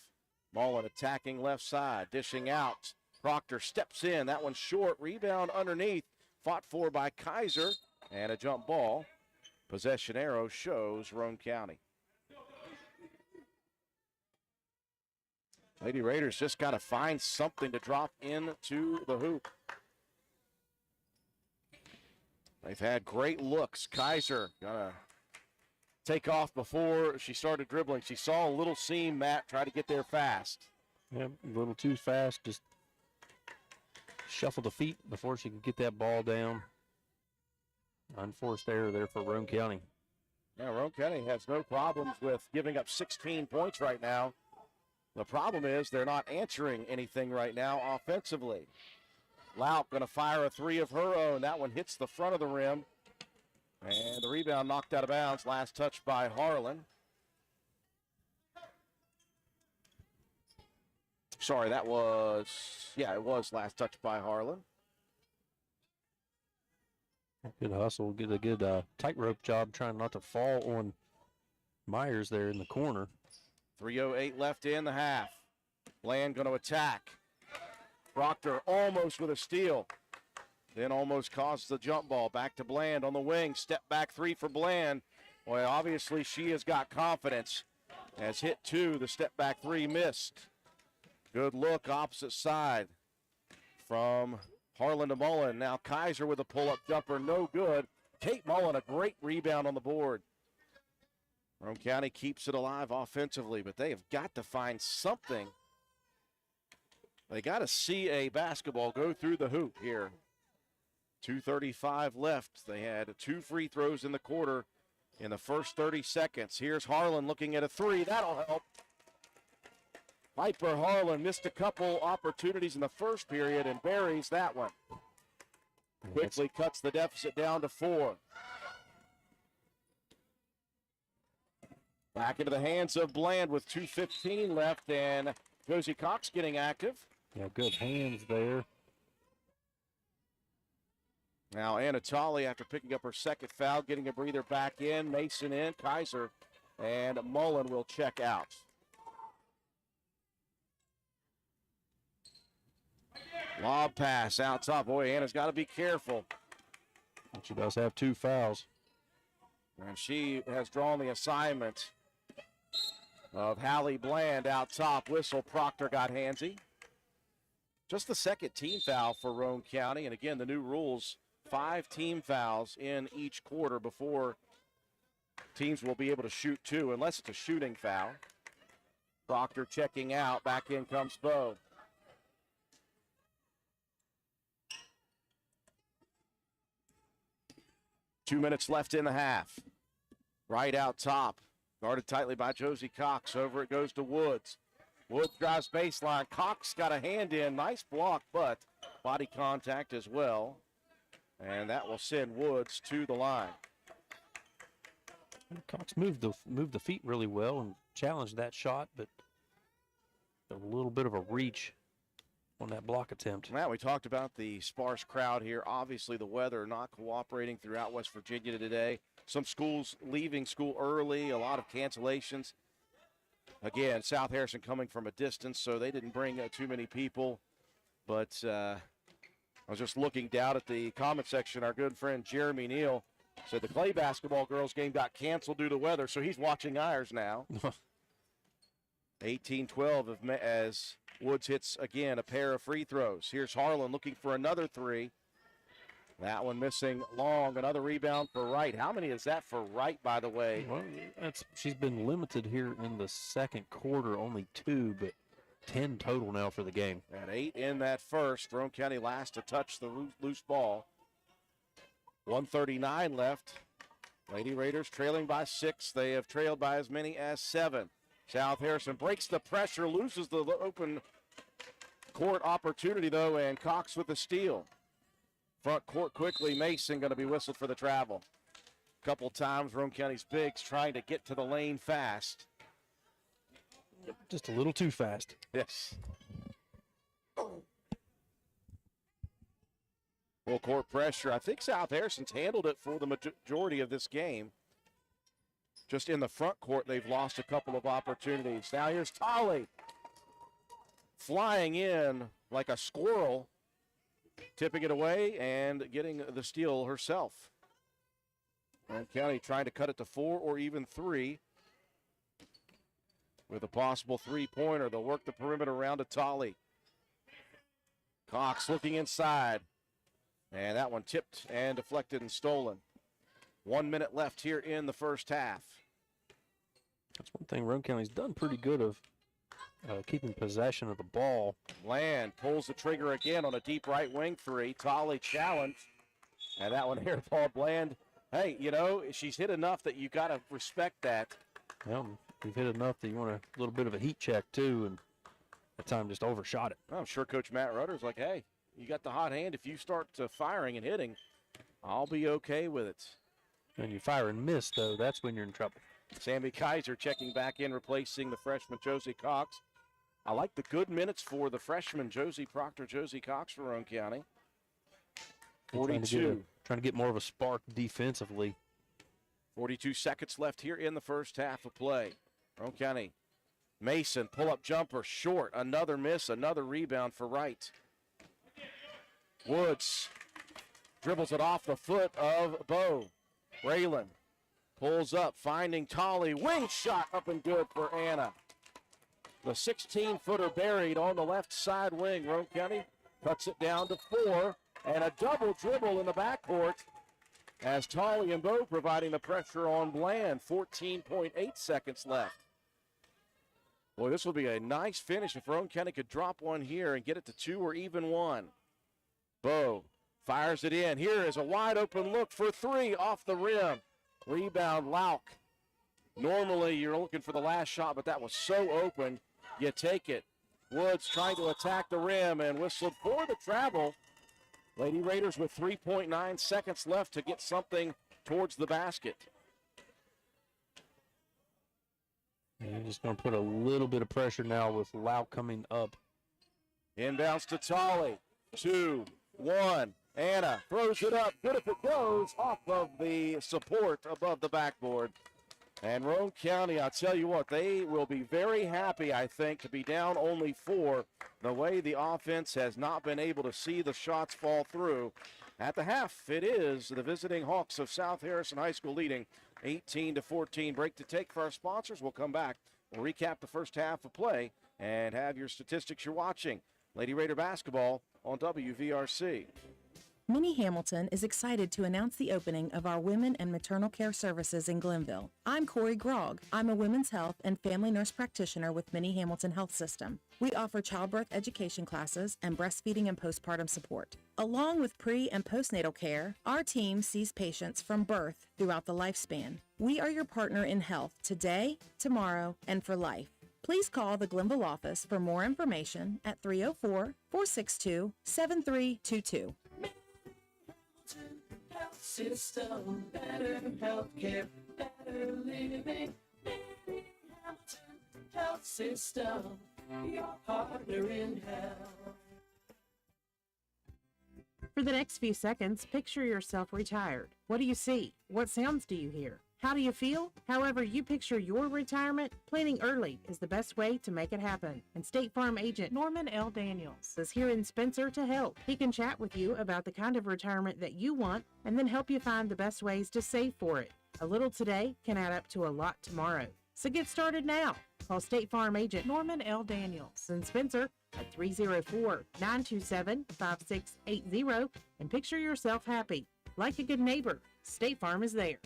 Mullen attacking left side, dishing out. Proctor steps in. That one's short. Rebound underneath. Fought for by Kaiser. And a jump ball. Possession arrow shows Roane County. Lady Raiders just got to find something to drop into the hoop. They've had great looks. Kaiser gonna take off before she started dribbling. She saw a little seam, Matt, try to get there fast. Yeah, a little too fast. Just shuffle the feet before she can get that ball down. Unforced error there for Roane County. Yeah, Roane County has no problems with giving up 16 points right now. The problem is they're not answering anything right now offensively. Lauk going to fire a three of her own. That one hits the front of the rim. And the rebound knocked out of bounds. Last touch by Harlan. Sorry, it was last touch by Harlan. Good hustle, get a good tightrope job trying not to fall on Myers there in the corner. 3:08 left in the half. Bland going to attack. Proctor almost with a steal. Then almost caused the jump ball. Back to Bland on the wing. Step back three for Bland. Boy, obviously she has got confidence. Has hit two. The step back three missed. Good look opposite side. from Harlan to Mullen. Now Kaiser with a pull-up jumper, no good. Kate Mullen, a great rebound on the board. Roane County keeps it alive offensively, but they have got to find something. They got to see a basketball go through the hoop here. 2:35 left. They had 2 free throws in the quarter in the first 30 seconds. Here's Harlan looking at a 3. That'll help. Piper Harlan missed a couple opportunities in the first period and buries that one. Quickly cuts the deficit down to 4. Back into the hands of Bland with 2:15 left, and Josie Cox getting active. Yeah, good hands there. Now Anatoly, after picking up her second foul, getting a breather back in. Mason in, Kaiser, and Mullen will check out. Lob pass out top. Boy, Anna's got to be careful. She does have 2 fouls. And she has drawn the assignment of Hallie Bland out top. Whistle, Proctor got handsy. Just the second team foul for Roane County. And again, the new rules, 5 team fouls in each quarter before teams will be able to shoot 2, unless it's a shooting foul. Proctor checking out. Back in comes Bowe. Two minutes left in the half. Right out top. Guarded tightly by Josie Cox. Over it goes to Woods. Woods drives baseline. Cox got a hand in. Nice block, but body contact as well. And that will send Woods to the line. Cox moved the feet really well and challenged that shot, but a little bit of a reach on that block attempt. Matt, we talked about the sparse crowd here. Obviously, the weather not cooperating throughout West Virginia today. Some schools leaving school early, a lot of cancellations. Again, South Harrison coming from a distance, so they didn't bring too many people. But I was just looking down at the comment section. Our good friend Jeremy Neal said the Clay basketball girls game got canceled due to weather, so he's watching ours now. 18-12 as Woods hits again a pair of free throws. Here's Harlan looking for another 3. That one missing long. Another rebound for Wright. How many is that for Wright, by the way? Well, she's been limited here in the second quarter, only 2, but 10 total now for the game. And 8 in that first. Roane County last to touch the loose ball. 1:39 left. Lady Raiders trailing by 6. They have trailed by as many as 7. South Harrison breaks the pressure, loses the open court opportunity, though, and Cox with the steal. Front court quickly, Mason going to be whistled for the travel. A couple times, Roane County's bigs trying to get to the lane fast. Just a little too fast. Yes. Full court pressure. I think South Harrison's handled it for the majority of this game. Just in the front court, they've lost a couple of opportunities. Now here's Tolley. Flying in like a squirrel, tipping it away and getting the steal herself. Roane County trying to cut it to 4 or even 3. With a possible 3-pointer, they'll work the perimeter around to Tolley. Cox looking inside. And that one tipped and deflected and stolen. 1 minute left here in the first half. That's one thing Roane County's done pretty good of keeping possession of the ball. Land pulls the trigger again on a deep right wing 3. Tolley challenged. And that one here, Paul Bland. Hey, you know, she's hit enough that you got to respect that. Well, you've hit enough that you want a little bit of a heat check, too, and that time just overshot it. I'm sure Coach Matt Rutter's like, hey, you got the hot hand. If you start firing and hitting, I'll be okay with it. And you fire and miss, though, that's when you're in trouble. Sammy Kaiser checking back in, replacing the freshman Josie Cox. I like the good minutes for the freshman Josie Proctor, Josie Cox for Roane County. 42. Trying to get more of a spark defensively. 42 seconds left here in the first half of play. Roane County. Mason, pull-up jumper, short. Another miss, another rebound for Wright. Woods dribbles it off the foot of Bowe. Raylan pulls up, finding Tolley. Wing shot up and good for Anna. The 16-footer buried on the left side wing. Roane County cuts it down to 4, and a double dribble in the backcourt as Tolley and Bowe providing the pressure on Bland. 14.8 seconds left. Boy, this will be a nice finish if Roane County could drop one here and get it to 2 or even 1. Bowe fires it in. Here is a wide open look for 3 off the rim. Rebound, Lauk. Normally you're looking for the last shot, but that was so open, you take it. Woods trying to attack the rim and whistled for the travel. Lady Raiders with 3.9 seconds left to get something towards the basket. And just going to put a little bit of pressure now with Lauk coming up. Inbounds to Tolley. 2, 1. Anna throws it up. Good if it goes off of the support above the backboard. And Roane County, I'll tell you what, they will be very happy, I think, to be down only 4. The way the offense has not been able to see the shots fall through. At the half, it is the visiting Hawks of South Harrison High School leading 18-14. Break to take for our sponsors. We'll come back. We'll recap the first half of play and have your statistics you're watching. Lady Raider basketball on WVRC. Minnie Hamilton is excited to announce the opening of our Women and Maternal Care Services in Glenville. I'm Corey Grogg. I'm a women's health and family nurse practitioner with Minnie Hamilton Health System. We offer childbirth education classes and breastfeeding and postpartum support. Along with pre- and postnatal care, our team sees patients from birth throughout the lifespan. We are your partner in health today, tomorrow, and for life. Please call the Glenville office for more information at 304-462-7322. Health system, better healthcare, better living. Hamilton Health System, your partner in health. For the next few seconds, picture yourself retired. What do you see? What sounds do you hear? How do you feel? However you picture your retirement, planning early is the best way to make it happen. And State Farm agent Norman L. Daniels is here in Spencer to help. He can chat with you about the kind of retirement that you want and then help you find the best ways to save for it. A little today can add up to a lot tomorrow. So get started now. Call State Farm agent Norman L. Daniels in Spencer at 304-927-5680 and picture yourself happy. Like a good neighbor, State Farm is there.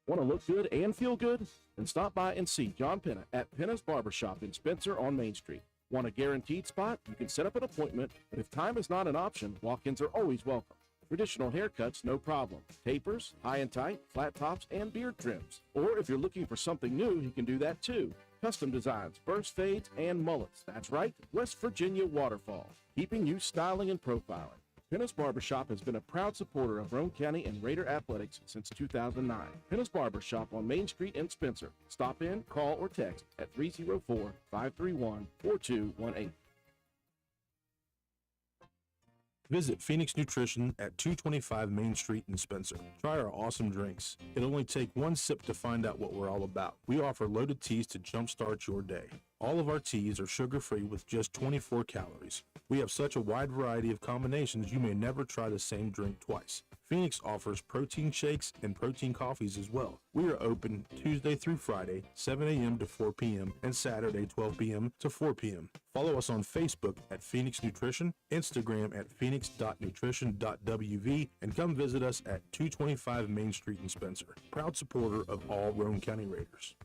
Want to look good and feel good? Then stop by and see John Penna at Penna's Barbershop in Spencer on Main Street. Want a guaranteed spot? You can set up an appointment, but if time is not an option, walk-ins are always welcome. Traditional haircuts, no problem. Tapers, high and tight, flat tops, and beard trims. Or if you're looking for something new, he can do that too. Custom designs, burst fades, and mullets. That's right, West Virginia Waterfall, keeping you styling and profiling. Penna's Barbershop has been a proud supporter of Roane County and Raider athletics since 2009. Penna's Barbershop on Main Street in Spencer. Stop in, call, or text at 304-531-4218. Visit Phoenix Nutrition at 225 Main Street in Spencer. Try our awesome drinks. It'll only take one sip to find out what we're all about. We offer loaded teas to jumpstart your day. All of our teas are sugar-free with just 24 calories. We have such a wide variety of combinations you may never try the same drink twice. Phoenix offers protein shakes and protein coffees as well. We are open Tuesday through Friday, 7 a.m. to 4 p.m. and Saturday, 12 p.m. to 4 p.m. Follow us on Facebook at Phoenix Nutrition, Instagram at phoenix.nutrition.wv, and come visit us at 225 Main Street in Spencer. Proud supporter of all Roane County Raiders.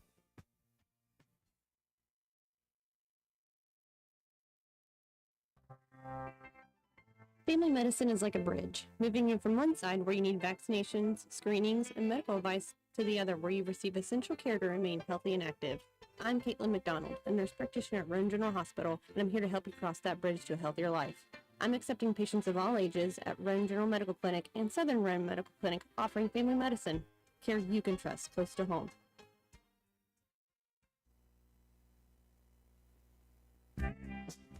Family medicine is like a bridge, moving you from one side where you need vaccinations, screenings, and medical advice to the other where you receive essential care to remain healthy and active. I'm Caitlin McDonald, a nurse practitioner at Roane General Hospital, and I'm here to help you cross that bridge to a healthier life. I'm accepting patients of all ages at Roane General Medical Clinic and Southern Roane Medical Clinic, offering family medicine, care you can trust close to home.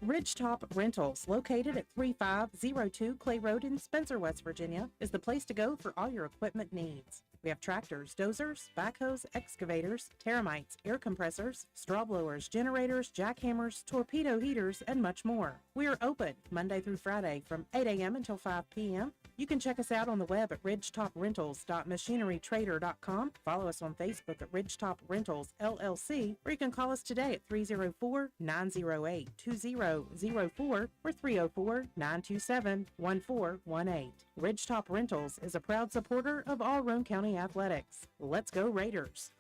Ridgetop Rentals, located at 3502 Clay Road in Spencer, West Virginia, is the place to go for all your equipment needs. We have tractors, dozers, backhoes, excavators, termites, air compressors, straw blowers, generators, jackhammers, torpedo heaters, and much more. We are open Monday through Friday from 8 a.m. until 5 p.m. You can check us out on the web at ridgetoprentals.machinerytrader.com. Follow us on Facebook at Ridgetop Rentals LLC, or you can call us today at 304-908-2004 or 304-927-1418. Ridgetop Rentals is a proud supporter of all Roane County athletics. Let's go Raiders!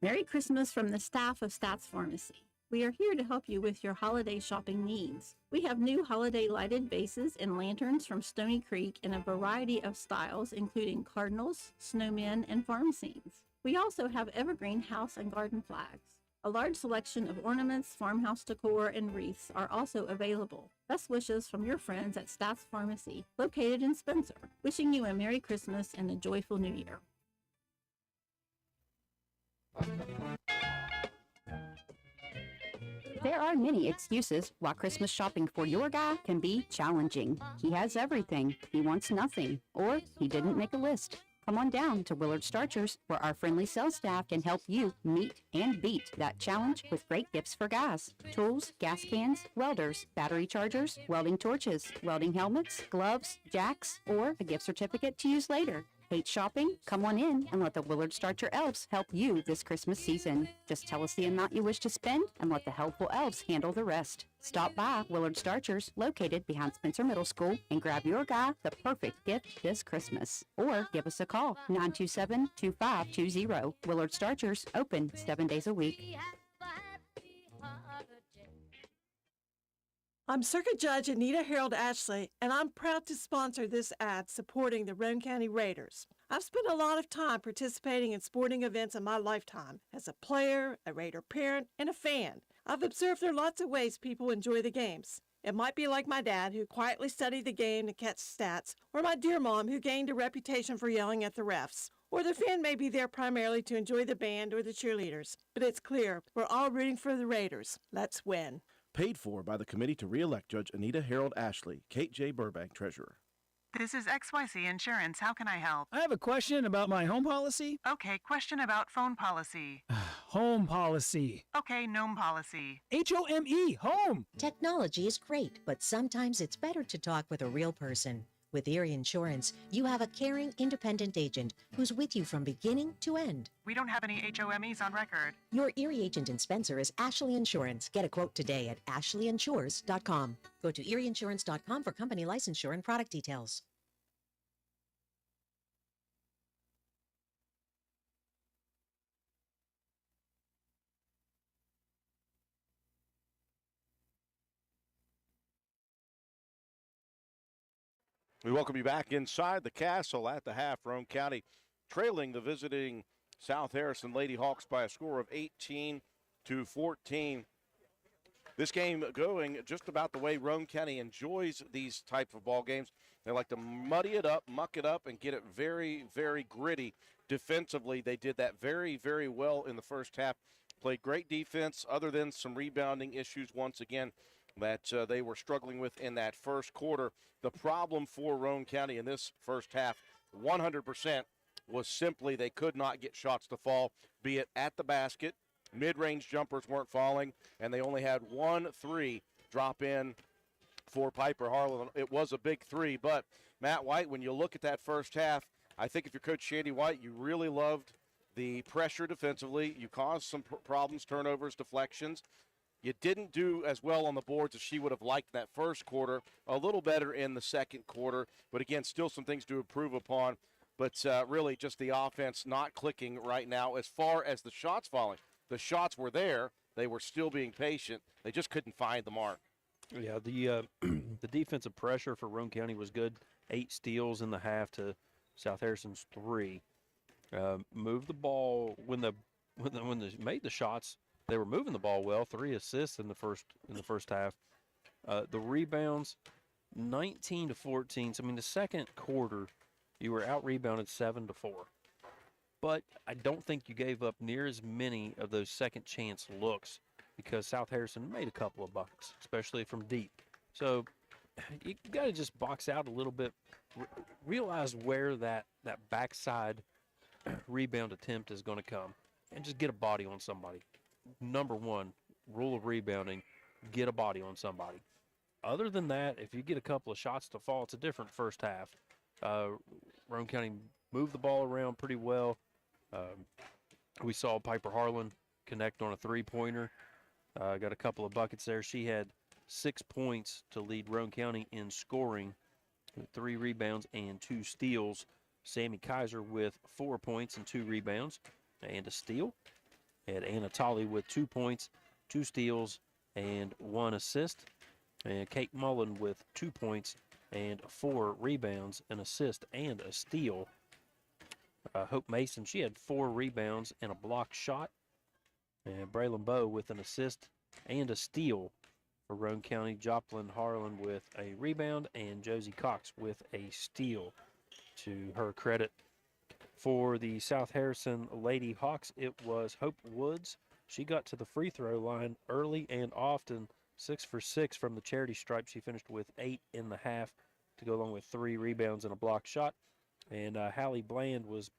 Merry Christmas from the staff of Stats Pharmacy. We are here to help you with your holiday shopping needs. We have new holiday lighted vases and lanterns from Stony Creek in a variety of styles, including cardinals, snowmen, and farm scenes. We also have evergreen house and garden flags. A large selection of ornaments, farmhouse decor, and wreaths are also available. Best wishes from your friends at Stats Pharmacy, located in Spencer. Wishing you a Merry Christmas and a joyful New Year. There are many excuses why Christmas shopping for your guy can be challenging. He has everything, he wants nothing, or he didn't make a list. Come on down to Willard Starchers, where our friendly sales staff can help you meet and beat that challenge with great gifts for guys. Tools, gas cans, welders, battery chargers, welding torches, welding helmets, gloves, jacks, or a gift certificate to use later. Hate shopping? Come on in and let the Willard Starcher Elves help you this Christmas season. Just tell us the amount you wish to spend and let the helpful elves handle the rest. Stop by Willard Starchers, located behind Spencer Middle School, and grab your guy the perfect gift this Christmas. Or give us a call, 927-2520. Willard Starchers, open 7 days a week. I'm Circuit Judge Anita Harold Ashley, and I'm proud to sponsor this ad supporting the Roane County Raiders. I've spent a lot of time participating in sporting events in my lifetime as a player, a Raider parent, and a fan. I've observed there are lots of ways people enjoy the games. It might be like my dad, who quietly studied the game to catch stats, or my dear mom, who gained a reputation for yelling at the refs. Or the fan may be there primarily to enjoy the band or the cheerleaders. But it's clear, we're all rooting for the Raiders. Let's win. Paid for by the committee to re-elect Judge Anita Harold Ashley, Kate J. Burbank, Treasurer. This is XYZ Insurance. How can I help? I have a question about my home policy. Okay, question about phone policy. Home policy. Okay, gnome policy. HOME, home. Technology is great, but sometimes it's better to talk with a real person. With Erie Insurance, you have a caring, independent agent who's with you from beginning to end. We don't have any HOMEs on record. Your Erie agent in Spencer is Ashley Insurance. Get a quote today at ashleyinsures.com. Go to erieinsurance.com for company licensure and product details. We welcome you back inside the castle at the half. Roane County trailing the visiting South Harrison Lady Hawks by a score of 18-14. This game going just about the way Roane County enjoys these type of ball games. They like to muddy it up, muck it up, and get it very, very gritty. Defensively, they did that very, very well in the first half. Played great defense other than some rebounding issues once again that they were struggling with in that first quarter. The problem for Roane County in this first half, 100%, was simply they could not get shots to fall, be it at the basket, mid-range jumpers weren't falling, and they only had 1 3 drop in for Piper Harlan. It was a big three, but Matt White, when you look at that first half, I think if you're Coach Shandy White, you really loved the pressure defensively. You caused some problems, turnovers, deflections. You didn't do as well on the boards as she would have liked that first quarter. A little better in the second quarter, but again, still some things to improve upon. But really just the offense not clicking right now as far as the shots falling. The shots were there. They were still being patient. They just couldn't find the mark. Yeah, the defensive pressure for Roane County was good. 8 steals in the half to South Harrison's 3. Moved the ball when they made the shots. They were moving the ball well. 3 assists in the first half. The rebounds, 19-14. So I mean, the second quarter, you were out rebounded 7-4. But I don't think you gave up near as many of those second chance looks because South Harrison made a couple of buckets, especially from deep. So you got to just box out a little bit, realize where that backside rebound attempt is going to come, and just get a body on somebody. Number one, rule of rebounding, get a body on somebody. Other than that, if you get a couple of shots to fall, it's a different first half. Roane County moved the ball around pretty well. We saw Piper Harlan connect on a three-pointer. Got a couple of buckets there. She had 6 points to lead Roane County in scoring, with 3 rebounds and 2 steals. Sammy Kaiser with 4 points and 2 rebounds and a steal. Had Anna Tolley with 2 points, 2 steals, and 1 assist. And Kate Mullen with 2 points and 4 rebounds, an assist, and a steal. Hope Mason, she had 4 rebounds and a blocked shot. And Braylon Bowe with an assist and a steal for Roane County. Joplin Harlan with a rebound, and Josie Cox with a steal to her credit. For the South Harrison Lady Hawks, it was Hope Woods. She got to the free throw line early and often, 6 for 6 from the charity stripe. She finished with 8 in the half to go along with 3 rebounds and a blocked shot. And Hallie Bland was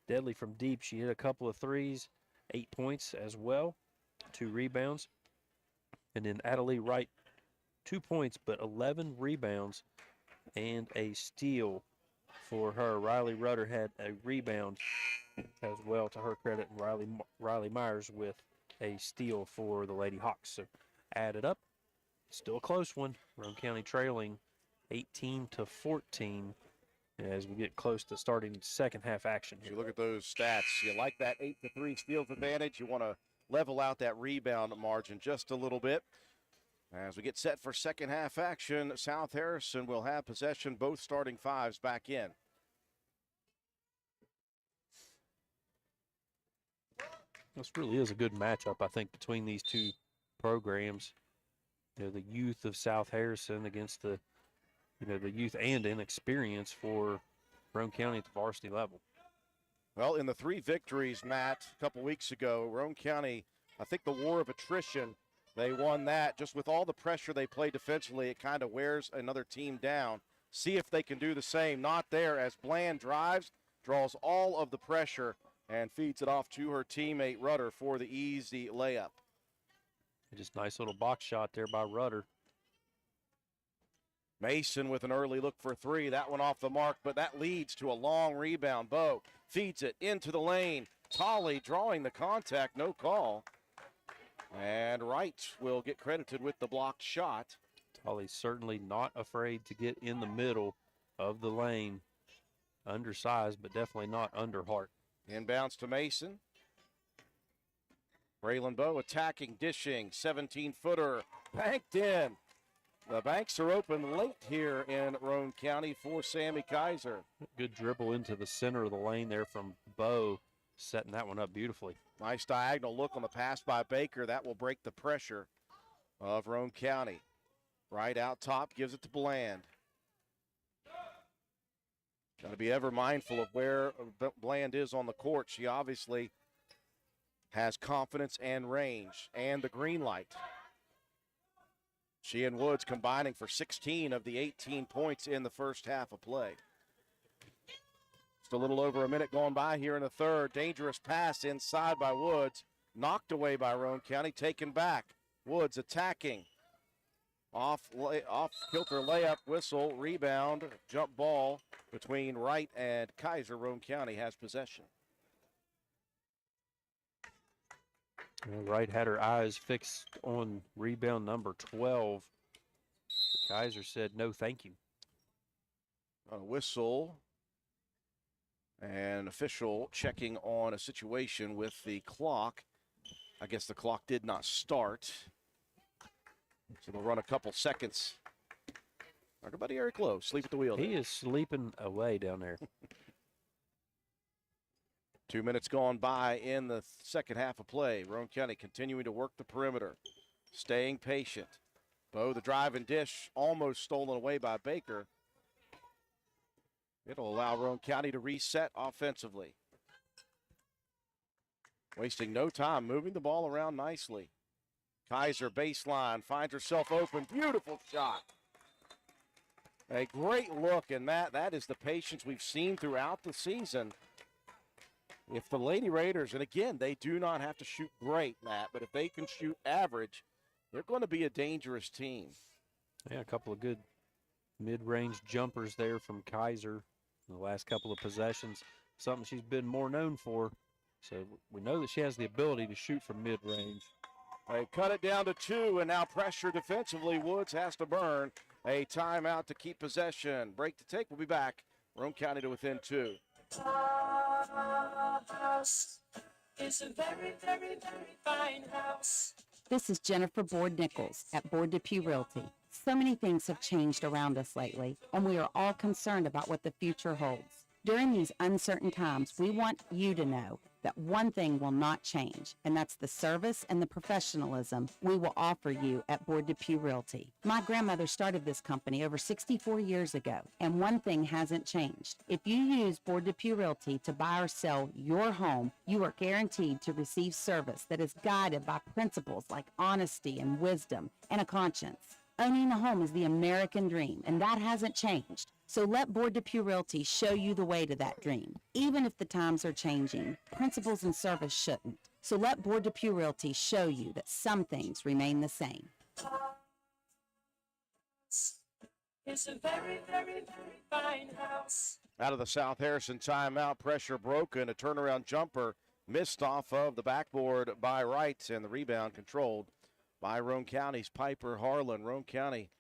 deadly from deep. She hit a couple of threes, 8 points as well, 2 rebounds. And then Adelie Wright, 2 points, but 11 rebounds and a steal for her. Riley Rudder had a rebound as well, to her credit, and Riley Myers with a steal for the Lady Hawks. So added up, still a close one. Roane County trailing 18-14 as we get close to starting second half action here. You look at those stats. You like that 8-3 steals advantage. You want to level out that rebound margin just a little bit. As we get set for second half action, South Harrison will have possession, both starting fives back in. This really is a good matchup, I think, between these two programs. You know, the youth of South Harrison against the youth and inexperience for Roane County at the varsity level. Well, in the 3 victories, Matt, a couple weeks ago, Roane County, I think the war of attrition, they won that. Just with all the pressure they play defensively, it kind of wears another team down. See if they can do the same. Not there as Bland drives, draws all of the pressure, and feeds it off to her teammate Rudder for the easy layup. Just nice little box shot there by Rudder. Mason with an early look for 3. That one off the mark, but that leads to a long rebound. Bowe feeds it into the lane. Tolley drawing the contact, no call. And Wright will get credited with the blocked shot. Tolley's certainly not afraid to get in the middle of the lane. Undersized, but definitely not under heart. Inbounds to Mason. Braylon Bowe attacking, dishing, 17-footer, banked in. The banks are open late here in Roane County for Sammy Kaiser. Good dribble into the center of the lane there from Bowe, setting that one up beautifully. Nice diagonal look on the pass by Baker. That will break the pressure of Roane County. Right out top, gives it to Bland. Got to be ever mindful of where Bland is on the court. She obviously has confidence and range and the green light. She and Woods combining for 16 of the 18 points in the first half of play. Just a little over a minute going by here in the third. Dangerous pass inside by Woods. Knocked away by Roane County, taken back. Woods attacking. Off kilter layup, whistle, rebound, jump ball between Wright and Kaiser. Roane County has possession. Wright had her eyes fixed on rebound number 12. Kaiser said, no, thank you. A whistle. And official checking on a situation with the clock. I guess the clock did not start. So they'll run a couple seconds. Everybody Eric Lowe, sleep at the wheel. He is sleeping away down there. 2 minutes gone by in the second half of play. Roane County continuing to work the perimeter, staying patient. Bowe, the drive and dish, almost stolen away by Baker. It'll allow Roane County to reset offensively. Wasting no time, moving the ball around nicely. Kaiser baseline, finds herself open. Beautiful shot. A great look, and that is the patience we've seen throughout the season. if the Lady Raiders, and again, they do not have to shoot great, Matt, but if they can shoot average, they're going to be a dangerous team. Yeah, a couple of good mid-range jumpers there from Kaiser in the last couple of possessions, something she's been more known for. So we know that she has the ability to shoot from mid-range. They cut it down to 2, and now pressure defensively. Woods has to burn a timeout to keep possession. Break to take. We'll be back. Roane County to within 2. Our house is a very, very, very fine house. This is Jennifer Board-Nichols at Board Depew Realty. So many things have changed around us lately, and we are all concerned about what the future holds. During these uncertain times, we want you to know that one thing will not change, and that's the service and the professionalism we will offer you at Board Depew Realty. My grandmother started this company over 64 years ago, and one thing hasn't changed. If you use Board Depew Realty to buy or sell your home, you are guaranteed to receive service that is guided by principles like honesty and wisdom and a conscience. Owning a home is the American dream, and that hasn't changed. So let Board Depew Realty show you the way to that dream. Even if the times are changing, principles and service shouldn't. So let Board Depew Realty show you that some things remain the same. It's a very, very, very fine house. Out of the South Harrison timeout, pressure broken. A turnaround jumper missed off of the backboard by Wright, and the rebound controlled by Roane County's Piper Harlan. Roane County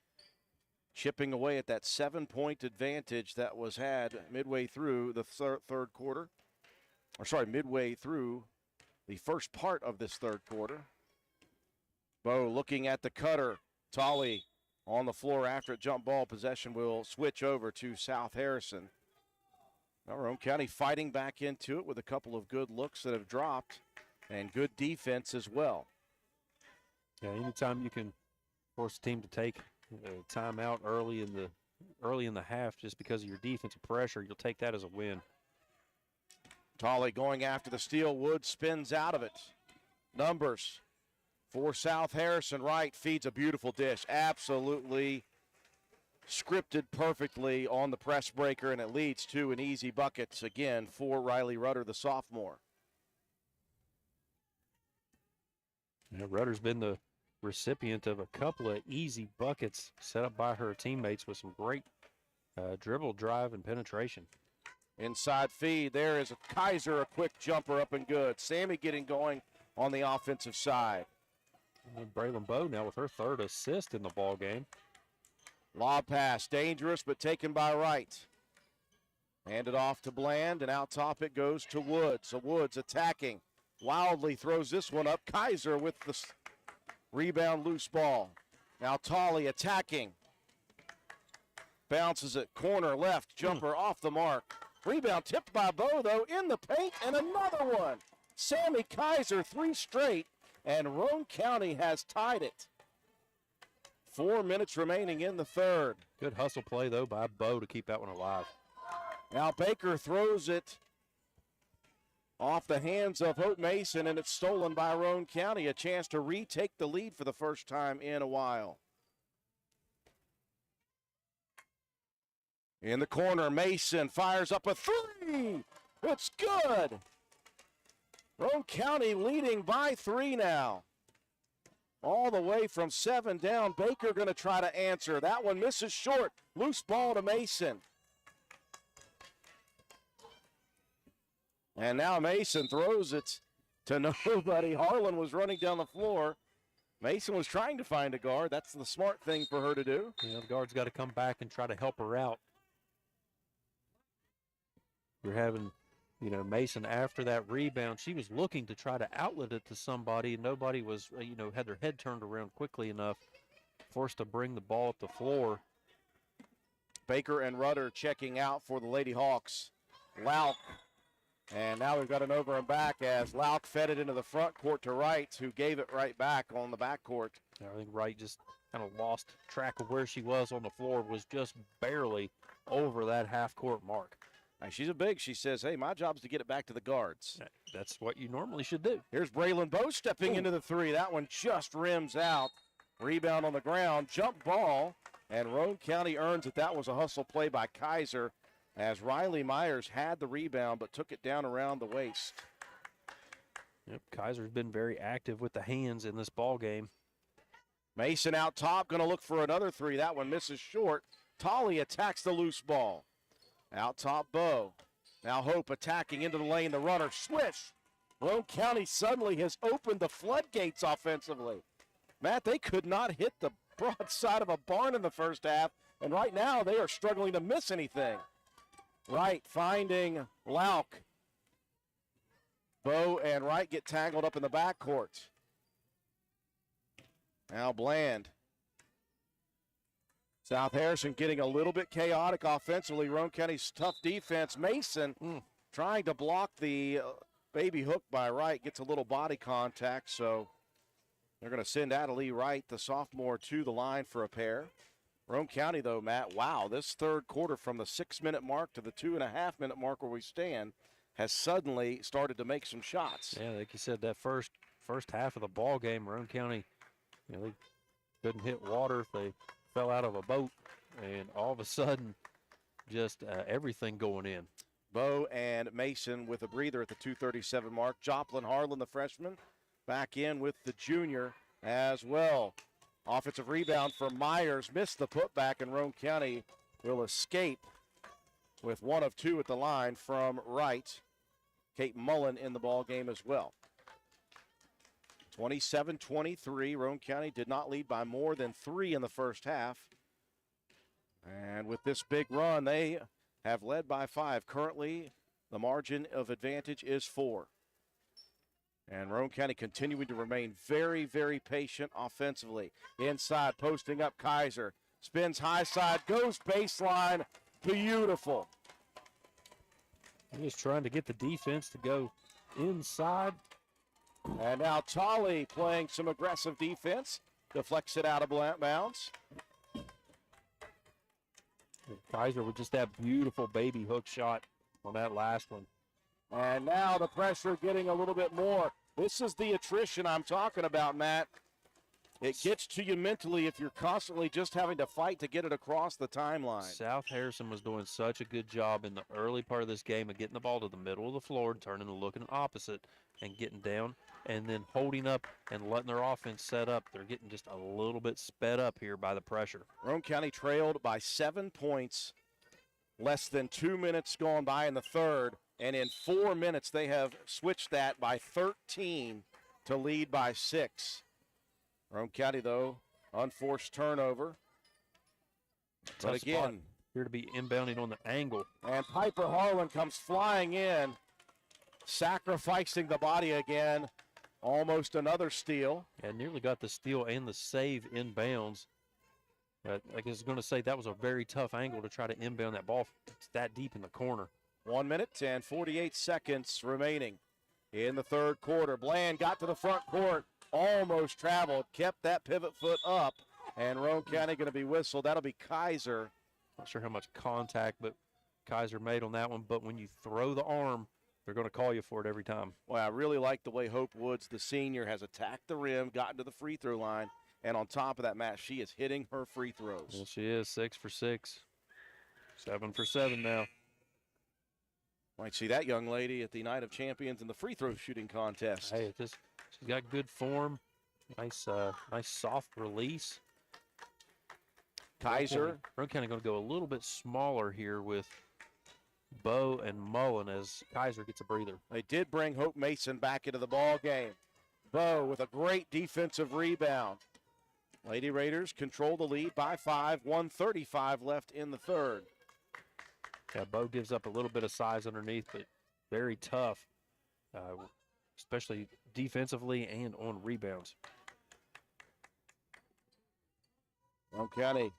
chipping away at that 7-point advantage that was had midway through the third quarter. Midway through the first part of this third quarter. Bo looking at the cutter. Tolley on the floor after a jump ball. Possession will switch over to South Harrison. Now Roane County fighting back into it with a couple of good looks that have dropped and good defense as well. Yeah, anytime you can force a team to take a timeout early in the half just because of your defensive pressure, you'll take that as a win. Tolley going after the steal. Wood spins out of it. Numbers for South Harrison. Wright feeds a beautiful dish. Absolutely scripted perfectly on the press breaker, and it leads to an easy bucket again for Riley Rudder, the sophomore. Yeah, Rudder's been the recipient of a couple of easy buckets set up by her teammates with some great dribble, drive, and penetration. Inside feed, there is a Kaiser, a quick jumper up and good. Sammy getting going on the offensive side. And Braylon Bowe now with her third assist in the ball game. Lob pass, dangerous, but taken by Wright. Handed off to Bland, and out top it goes to Woods. So Woods attacking, wildly throws this one up. Kaiser with the rebound, loose ball. Now Tolley attacking. Bounces it, corner left, jumper off the mark. Rebound tipped by Bowe, though, in the paint, and another one. Sammy Kaiser, 3 straight, and Roane County has tied it. 4 minutes remaining in the third. Good hustle play, though, by Bowe to keep that one alive. Now Baker throws it off the hands of Hope Mason, and it's stolen by Roane County. A chance to retake the lead for the first time in a while. In the corner, Mason fires up a 3. It's good. Roane County leading by 3 now. All the way from 7 down. Baker going to try to answer. That one misses short. Loose ball to Mason. And now Mason throws it to nobody. Harlan was running down the floor. Mason was trying to find a guard. That's the smart thing for her to do. Yeah, the guard's got to come back and try to help her out. You're having, Mason after that rebound, she was looking to try to outlet it to somebody, and nobody was, had their head turned around quickly enough, forced to bring the ball up the floor. Baker and Rudder checking out for the Lady Hawks. Lauk. And now we've got an over and back as Lauk fed it into the front court to Wright, who gave it right back on the back court. I think Wright just kind of lost track of where she was on the floor, was just barely over that half-court mark. Now, she's a big. She says, hey, my job is to get it back to the guards. That's what you normally should do. Here's Braylon Bowe stepping into the 3. That one just rims out. Rebound on the ground, jump ball, and Roane County earns it. That was a hustle play by Kaiser as Riley Myers had the rebound but took it down around the waist. Yep, Kaiser's been very active with the hands in this ball game. Mason out top, going to look for another three. That one misses short. Tolley attacks the loose ball. Out top, Bo. Now Hope attacking into the lane. The runner, swish. Roane County suddenly has opened the floodgates offensively. Matt, they could not hit the broadside of a barn in the first half, and right now they are struggling to miss anything. Wright finding Lauk. Bo and Wright get tangled up in the backcourt. Now Bland. South Harrison getting a little bit chaotic offensively. Roane County's tough defense. Mason trying to block the baby hook by Wright. Gets a little body contact, so they're going to send Adelie Wright, the sophomore, to the line for a pair. Roane County, though, Matt, wow, this third quarter from the 6-minute mark to the 2.5-minute mark where we stand has suddenly started to make some shots. Yeah, like you said, that first half of the ball game, Roane County, they couldn't hit water if they fell out of a boat, and all of a sudden, just everything going in. Bo and Mason with a breather at the 2:37 mark. Joplin Harlan, the freshman, back in with the junior as well. Offensive rebound for Myers, missed the putback, and Roane County will escape with 1 of 2 at the line from Wright. Kate Mullen in the ball game as well. 27-23, Roane County did not lead by more than 3 in the first half. And with this big run, they have led by 5. Currently, the margin of advantage is 4. And Roane County continuing to remain very, very patient offensively. Inside, posting up Kaiser. Spins high side, goes baseline. Beautiful. He's just trying to get the defense to go inside. And now Tolley playing some aggressive defense. Deflects it out of bounds. Kaiser with just that beautiful baby hook shot on that last one. And now the pressure getting a little bit more. This is the attrition I'm talking about, Matt. It gets to you mentally if you're constantly just having to fight to get it across the timeline. South Harrison was doing such a good job in the early part of this game of getting the ball to the middle of the floor and turning and looking opposite and getting down and then holding up and letting their offense set up. They're getting just a little bit sped up here by the pressure. Roane County trailed by 7 points, less than 2 minutes gone by in the third, and in 4 minutes they have switched that by 13 to lead by 6. Roane County, though, unforced turnover. But again, here to be inbounding on the angle. And Piper Harlan comes flying in, sacrificing the body again. Almost another steal. Yeah, nearly got the steal and the save inbounds. I was going to say that was a very tough angle to try to inbound that ball that deep in the corner. 1 minute and 48 seconds remaining in the third quarter. Bland got to the front court, almost traveled, kept that pivot foot up, and Roane County going to be whistled. That'll be Kaiser. Not sure how much contact but Kaiser made on that one, but when you throw the arm, they're going to call you for it every time. Well, I really like the way Hope Woods, the senior, has attacked the rim, gotten to the free throw line, and on top of that, Matt, she is hitting her free throws. Well, she is 6 for 6, 7 for 7 now. Might see that young lady at the Night of Champions in the free throw shooting contest. Hey, she's got good form, nice soft release. Kaiser. Roane County going to go a little bit smaller here with Bo and Mullen as Kaiser gets a breather. They did bring Hope Mason back into the ball game. Bo with a great defensive rebound. Lady Raiders control the lead by 5, 1:35 left in the third. Yeah, Bo gives up a little bit of size underneath, but very tough, especially defensively and on rebounds. Roane County,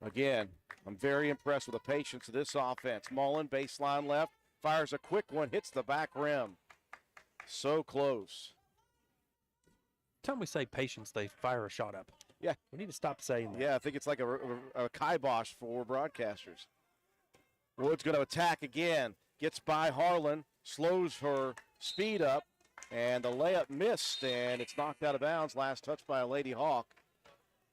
again, I'm very impressed with the patience of this offense. Mullen, baseline left, fires a quick one, hits the back rim. So close. Time we say patience, they fire a shot up. Yeah. We need to stop saying that. Yeah, I think it's like a kibosh for broadcasters. Wood's going to attack again. Gets by Harlan, slows her speed up, and the layup missed, and it's knocked out of bounds. Last touch by a Lady Hawk.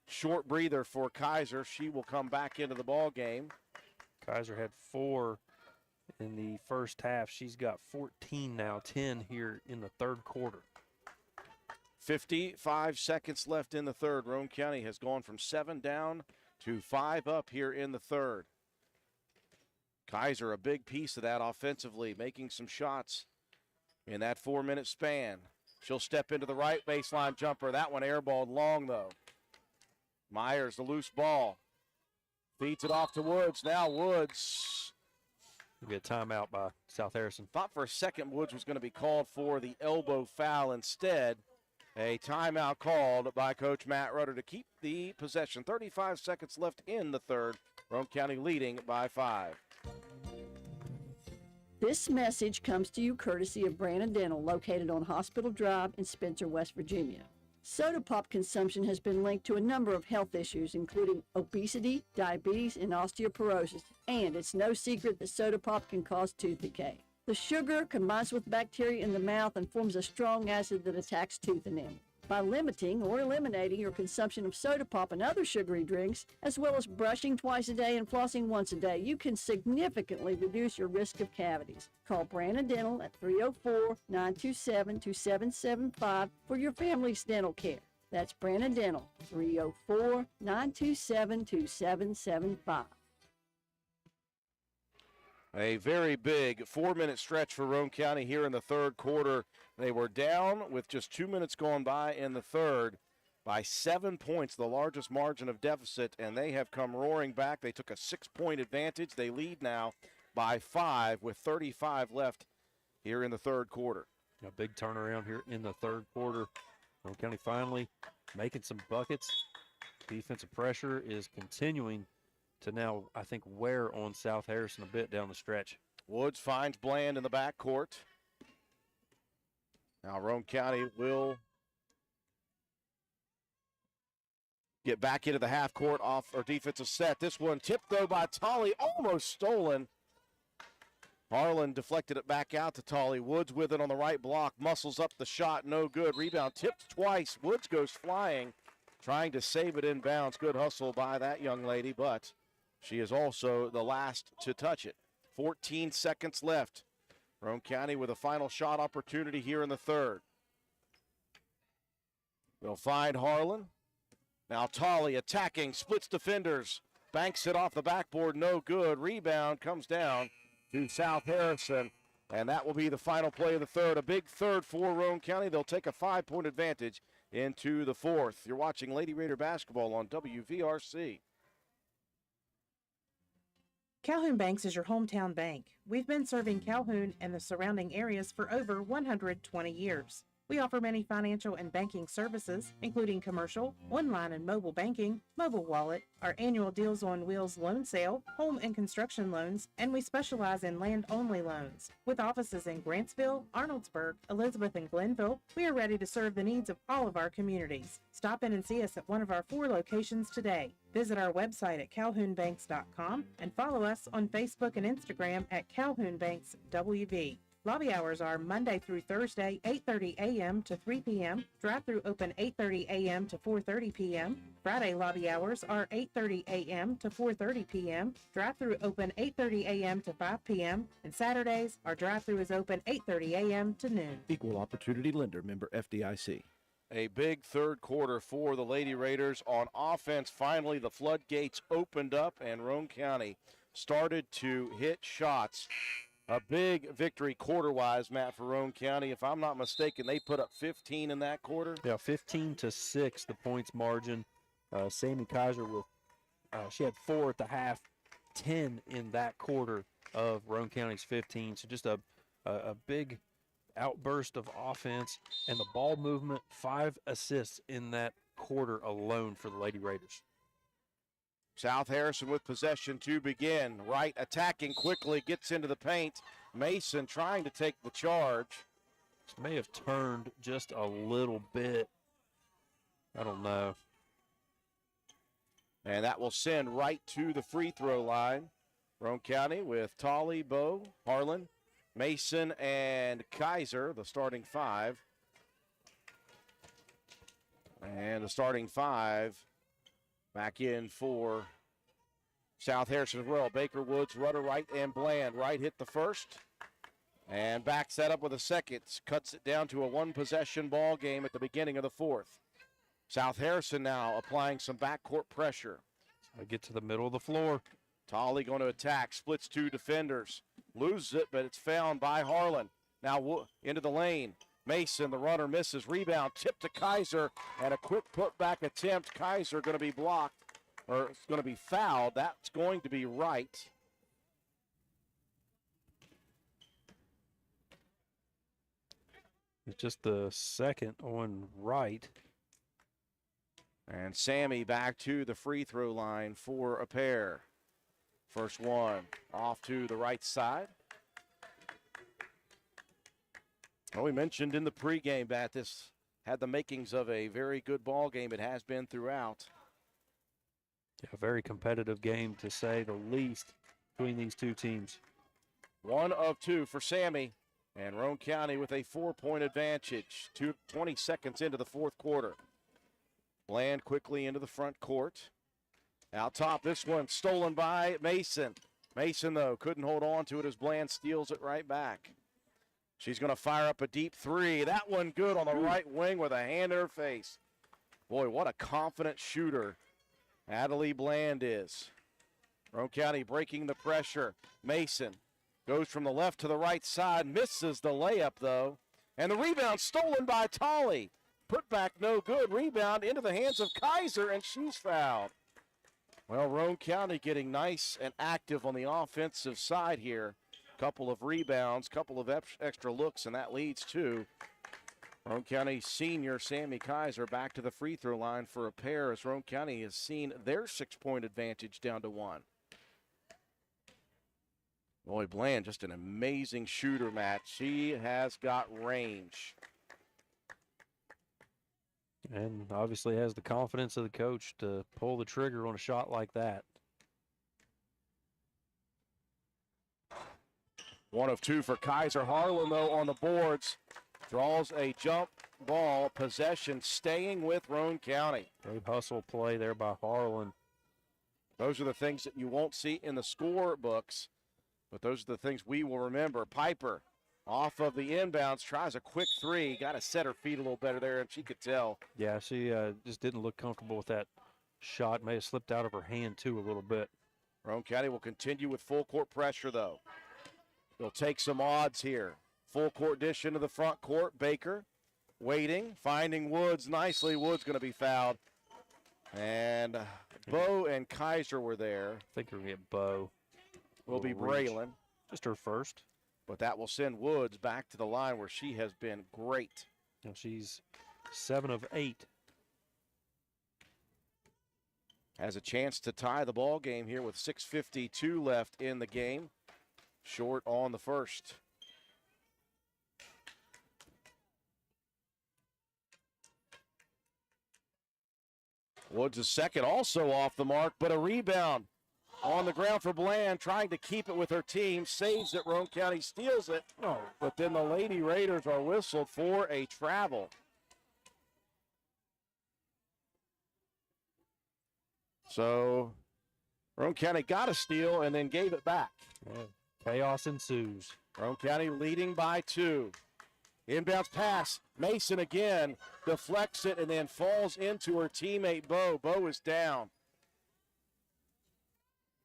Short breather for Kaiser. She will come back into the ball game. Kaiser had 4 in the first half. She's got 14 now, 10 here in the third quarter. 55 seconds left in the third. Roane County has gone from 7 down to 5 up here in the third. Kaiser, a big piece of that offensively, making some shots in that 4-minute span. She'll step into the right baseline jumper. That one airballed long, though. Myers, the loose ball. Feeds it off to Woods. Now Woods. We'll get a timeout by South Harrison. Thought for a second Woods was going to be called for the elbow foul. Instead, a timeout called by Coach Matt Rudder to keep the possession. 35 seconds left in the third. Roane County leading by 5. This message comes to you courtesy of Brandon Dental, located on Hospital Drive in Spencer, West Virginia. Soda pop consumption has been linked to a number of health issues, including obesity, diabetes, and osteoporosis, and it's no secret that soda pop can cause tooth decay. The sugar combines with bacteria in the mouth and forms a strong acid that attacks tooth enamel. By limiting or eliminating your consumption of soda pop and other sugary drinks, as well as brushing twice a day and flossing once a day, you can significantly reduce your risk of cavities. Call Brandon Dental at 304-927-2775 for your family's dental care. That's Brandon Dental, 304-927-2775. A very big 4-minute stretch for Roane County here in the third quarter. They were down with just 2 minutes gone by in the third by 7 points, the largest margin of deficit, and they have come roaring back. They took a 6-point advantage. They lead now by 5 with 35 left here in the third quarter. A big turnaround here in the third quarter. Roane County finally making some buckets. Defensive pressure is continuing to now, I think, wear on South Harrison a bit down the stretch. Woods finds Bland in the backcourt. Now Roane County will get back into the half court off our defensive set. This one tipped though by Tolley, almost stolen. Harlan deflected it back out to Tolley. Woods with it on the right block, muscles up the shot, no good. Rebound tipped twice. Woods goes flying, trying to save it inbounds. Good hustle by that young lady, but she is also the last to touch it. 14 seconds left. Roane County with a final shot opportunity here in the third. They'll find Harlan. Now Tolley attacking, splits defenders, banks it off the backboard, no good. Rebound comes down to South Harrison, and that will be the final play of the third. A big third for Roane County. They'll take a 5-point advantage into the fourth. You're watching Lady Raider basketball on WVRC. Calhoun Banks is your hometown bank. We've been serving Calhoun and the surrounding areas for over 120 years. We offer many financial and banking services, including commercial, online and mobile banking, mobile wallet, our annual Deals on Wheels loan sale, home and construction loans, and we specialize in land-only loans. With offices in Grantsville, Arnoldsburg, Elizabeth, and Glenville, we are ready to serve the needs of all of our communities. Stop in and see us at one of our 4 locations today. Visit our website at calhounbanks.com and follow us on Facebook and Instagram at Calhoun Banks WV. Lobby hours are Monday through Thursday, 8:30 a.m. to 3 p.m. Drive-through open 8:30 a.m. to 4:30 p.m. Friday lobby hours are 8:30 a.m. to 4:30 p.m. Drive-through open 8:30 a.m. to 5 p.m. And Saturdays, our drive-through is open 8:30 a.m. to noon. Equal opportunity lender, member FDIC. A big third quarter for the Lady Raiders. On offense, finally the floodgates opened up and Roane County started to hit shots. A big victory quarter-wise, Matt, for Roane County. If I'm not mistaken, they put up 15 in that quarter. Yeah, 15-6, the points margin. Sammy Kaiser with she had 4 at the half, 10 in that quarter of Roane County's 15. So just a big outburst of offense, and the ball movement, 5 assists in that quarter alone for the Lady Raiders. South Harrison with possession to begin. Wright attacking quickly, gets into the paint. Mason trying to take the charge. This may have turned just a little bit. I don't know. And that will send Wright to the free throw line. Roane County with Tolley, Bowe, Harlan, Mason, and Kaiser, the starting 5. And the starting 5 back in for South Harrison as well. Baker, Woods, Rudder right, and Bland. Right hit the first and backs that up with a second. Cuts it down to a one-possession ball game at the beginning of the fourth. South Harrison now applying some backcourt pressure. I get to the middle of the floor. Tolley going to attack, splits two defenders. Loses it, but it's found by Harlan. Now into the lane. Mason, the runner, misses. Rebound, tip to Kaiser, and a quick put-back attempt. Kaiser going to be blocked, or it's going to be fouled. That's going to be right. It's just the second on right. And Sammy back to the free throw line for a pair. First one off to the right side. Well, we mentioned in the pregame that this had the makings of a very good ball game. It has been throughout. A very competitive game, to say the least, between these two teams. 1 of 2 for Sammy, and Roane County with a 4-point advantage. 20 seconds into the fourth quarter. Bland quickly into the front court. Out top, this one stolen by Mason. Mason, though, couldn't hold on to it as Bland steals it right back. She's going to fire up a deep three. That one good on the right wing with a hand in her face. Boy, what a confident shooter Adelie Bland is. Roane County breaking the pressure. Mason goes from the left to the right side, misses the layup, though. And the rebound stolen by Tolley. Put back no good. Rebound into the hands of Kaiser, and she's fouled. Well, Roane County getting nice and active on the offensive side here. Couple of rebounds, couple of extra looks, and that leads to Roane County senior Sammy Kaiser back to the free throw line for a pair, as Roane County has seen their 6-point advantage down to 1. Boy, Bland, just an amazing shooter, Matt. She has got range. And obviously has the confidence of the coach to pull the trigger on a shot like that. 1 of 2 for Kaiser. Harlan, though, on the boards. Draws a jump ball possession, staying with Roane County. Great hustle play there by Harlan. Those are the things that you won't see in the score books, but those are the things we will remember. Piper off of the inbounds, tries a quick three. Got to set her feet a little better there, and she could tell. Yeah, she just didn't look comfortable with that shot. May have slipped out of her hand, too, a little bit. Roane County will continue with full court pressure, though. They'll take some odds here. Full court dish into the front court. Baker waiting, finding Woods nicely. Woods going to be fouled. And Bo and Kaiser were there. I think we're going to get Bo. Will be Braylon. Just her first. But that will send Woods back to the line where she has been great. And she's 7 of 8. Has a chance to tie the ball game here with 6:52 left in the game. Short on the first. Woods' second also off the mark, but a rebound on the ground for Bland, trying to keep it with her team. Saves it, Roane County steals it. Oh, but then the Lady Raiders are whistled for a travel. So Roane County got a steal and then gave it back. Yeah. Chaos ensues. Roane County leading by 2. Inbounds pass. Mason again deflects it and then falls into her teammate Bo. Bo is down.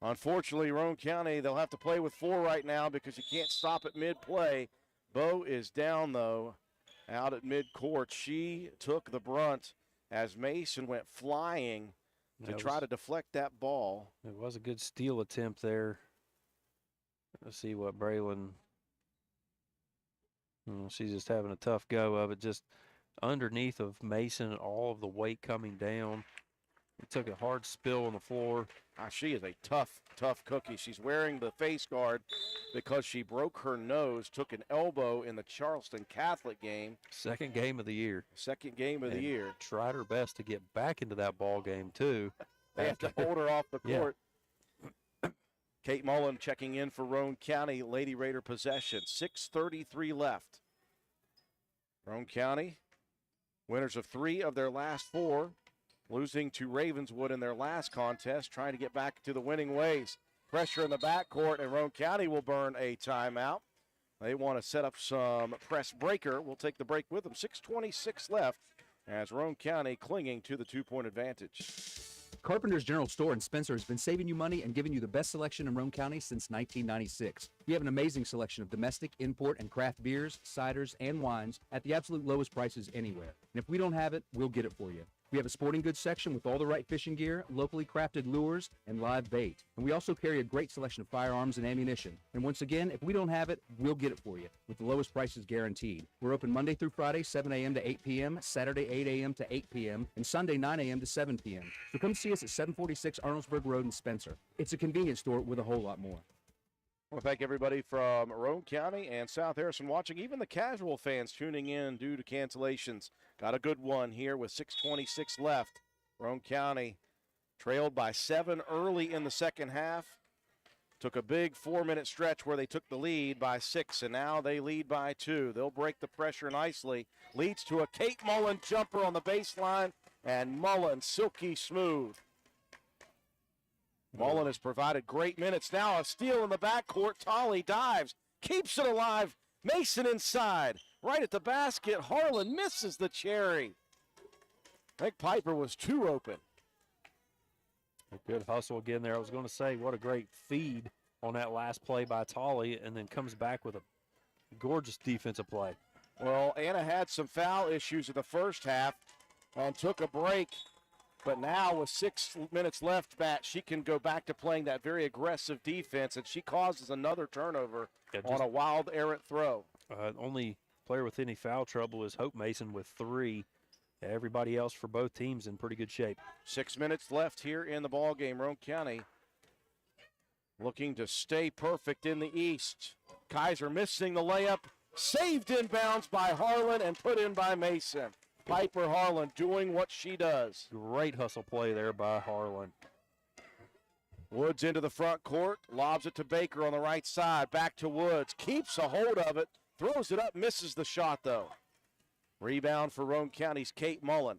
Unfortunately, Roane County, they'll have to play with 4 right now because you can't stop at mid-play. Bo is down, though, out at mid-court. She took the brunt as Mason went flying to try to deflect that ball. It was a good steal attempt there. Let's see what Braylon, she's just having a tough go of it. Just underneath of Mason, all of the weight coming down. He took a hard spill on the floor. She is a tough cookie. She's wearing the face guard because she broke her nose, took an elbow in the Charleston Catholic game. Second game of the year. Second game of the year. Tried her best to get back into that ball game, too. They have to hold her off the court. Yeah. Kate Mullen checking in for Roane County. Lady Raider possession. 6:33 left. Roane County, winners of 3 of their last 4. losing to Ravenswood in their last contest, trying to get back to the winning ways. Pressure in the backcourt, and Roane County will burn a timeout. They want to set up some press breaker. We'll take the break with them. 6:26 left as Roane County clinging to the 2-point advantage. Carpenter's General Store in Spencer has been saving you money and giving you the best selection in Roane County since 1996. We have an amazing selection of domestic, import, and craft beers, ciders, and wines at the absolute lowest prices anywhere. And if we don't have it, we'll get it for you. We have a sporting goods section with all the right fishing gear, locally crafted lures, and live bait. And we also carry a great selection of firearms and ammunition. And once again, if we don't have it, we'll get it for you with the lowest prices guaranteed. We're open Monday through Friday, 7 a.m. to 8 p.m., Saturday, 8 a.m. to 8 p.m., and Sunday, 9 a.m. to 7 p.m. So come see us at 746 Arnoldsburg Road in Spencer. It's a convenience store with a whole lot more. I want to thank everybody from Roane County and South Harrison watching, even the casual fans tuning in due to cancellations. Got a good one here with 6:26 left. Roane County trailed by 7 early in the second half. Took a big 4-minute stretch where they took the lead by 6, and now they lead by 2. They'll break the pressure nicely. Leads to a Kate Mullen jumper on the baseline, and Mullen silky smooth. Mullen has provided great minutes. Now a steal in the backcourt. Tolley dives, keeps it alive. Mason inside, right at the basket. Harlan misses the cherry. I think Piper was too open. A good hustle again there. I was going to say, what a great feed on that last play by Tolley, and then comes back with a gorgeous defensive play. Well, Anna had some foul issues in the first half and took a break. But now with 6 minutes left, Matt, she can go back to playing that very aggressive defense, and she causes another turnover on a wild errant throw. Only player with any foul trouble is Hope Mason with 3. Everybody else for both teams in pretty good shape. 6 minutes left here in the ball game. Roane County looking to stay perfect in the East. Kaiser missing the layup, saved inbounds by Harlan and put in by Mason. Piper Harlan doing what she does. Great hustle play there by Harlan. Woods into the front court, lobs it to Baker on the right side. Back to Woods, keeps a hold of it, throws it up, misses the shot though. Rebound for Roane County's Kate Mullen.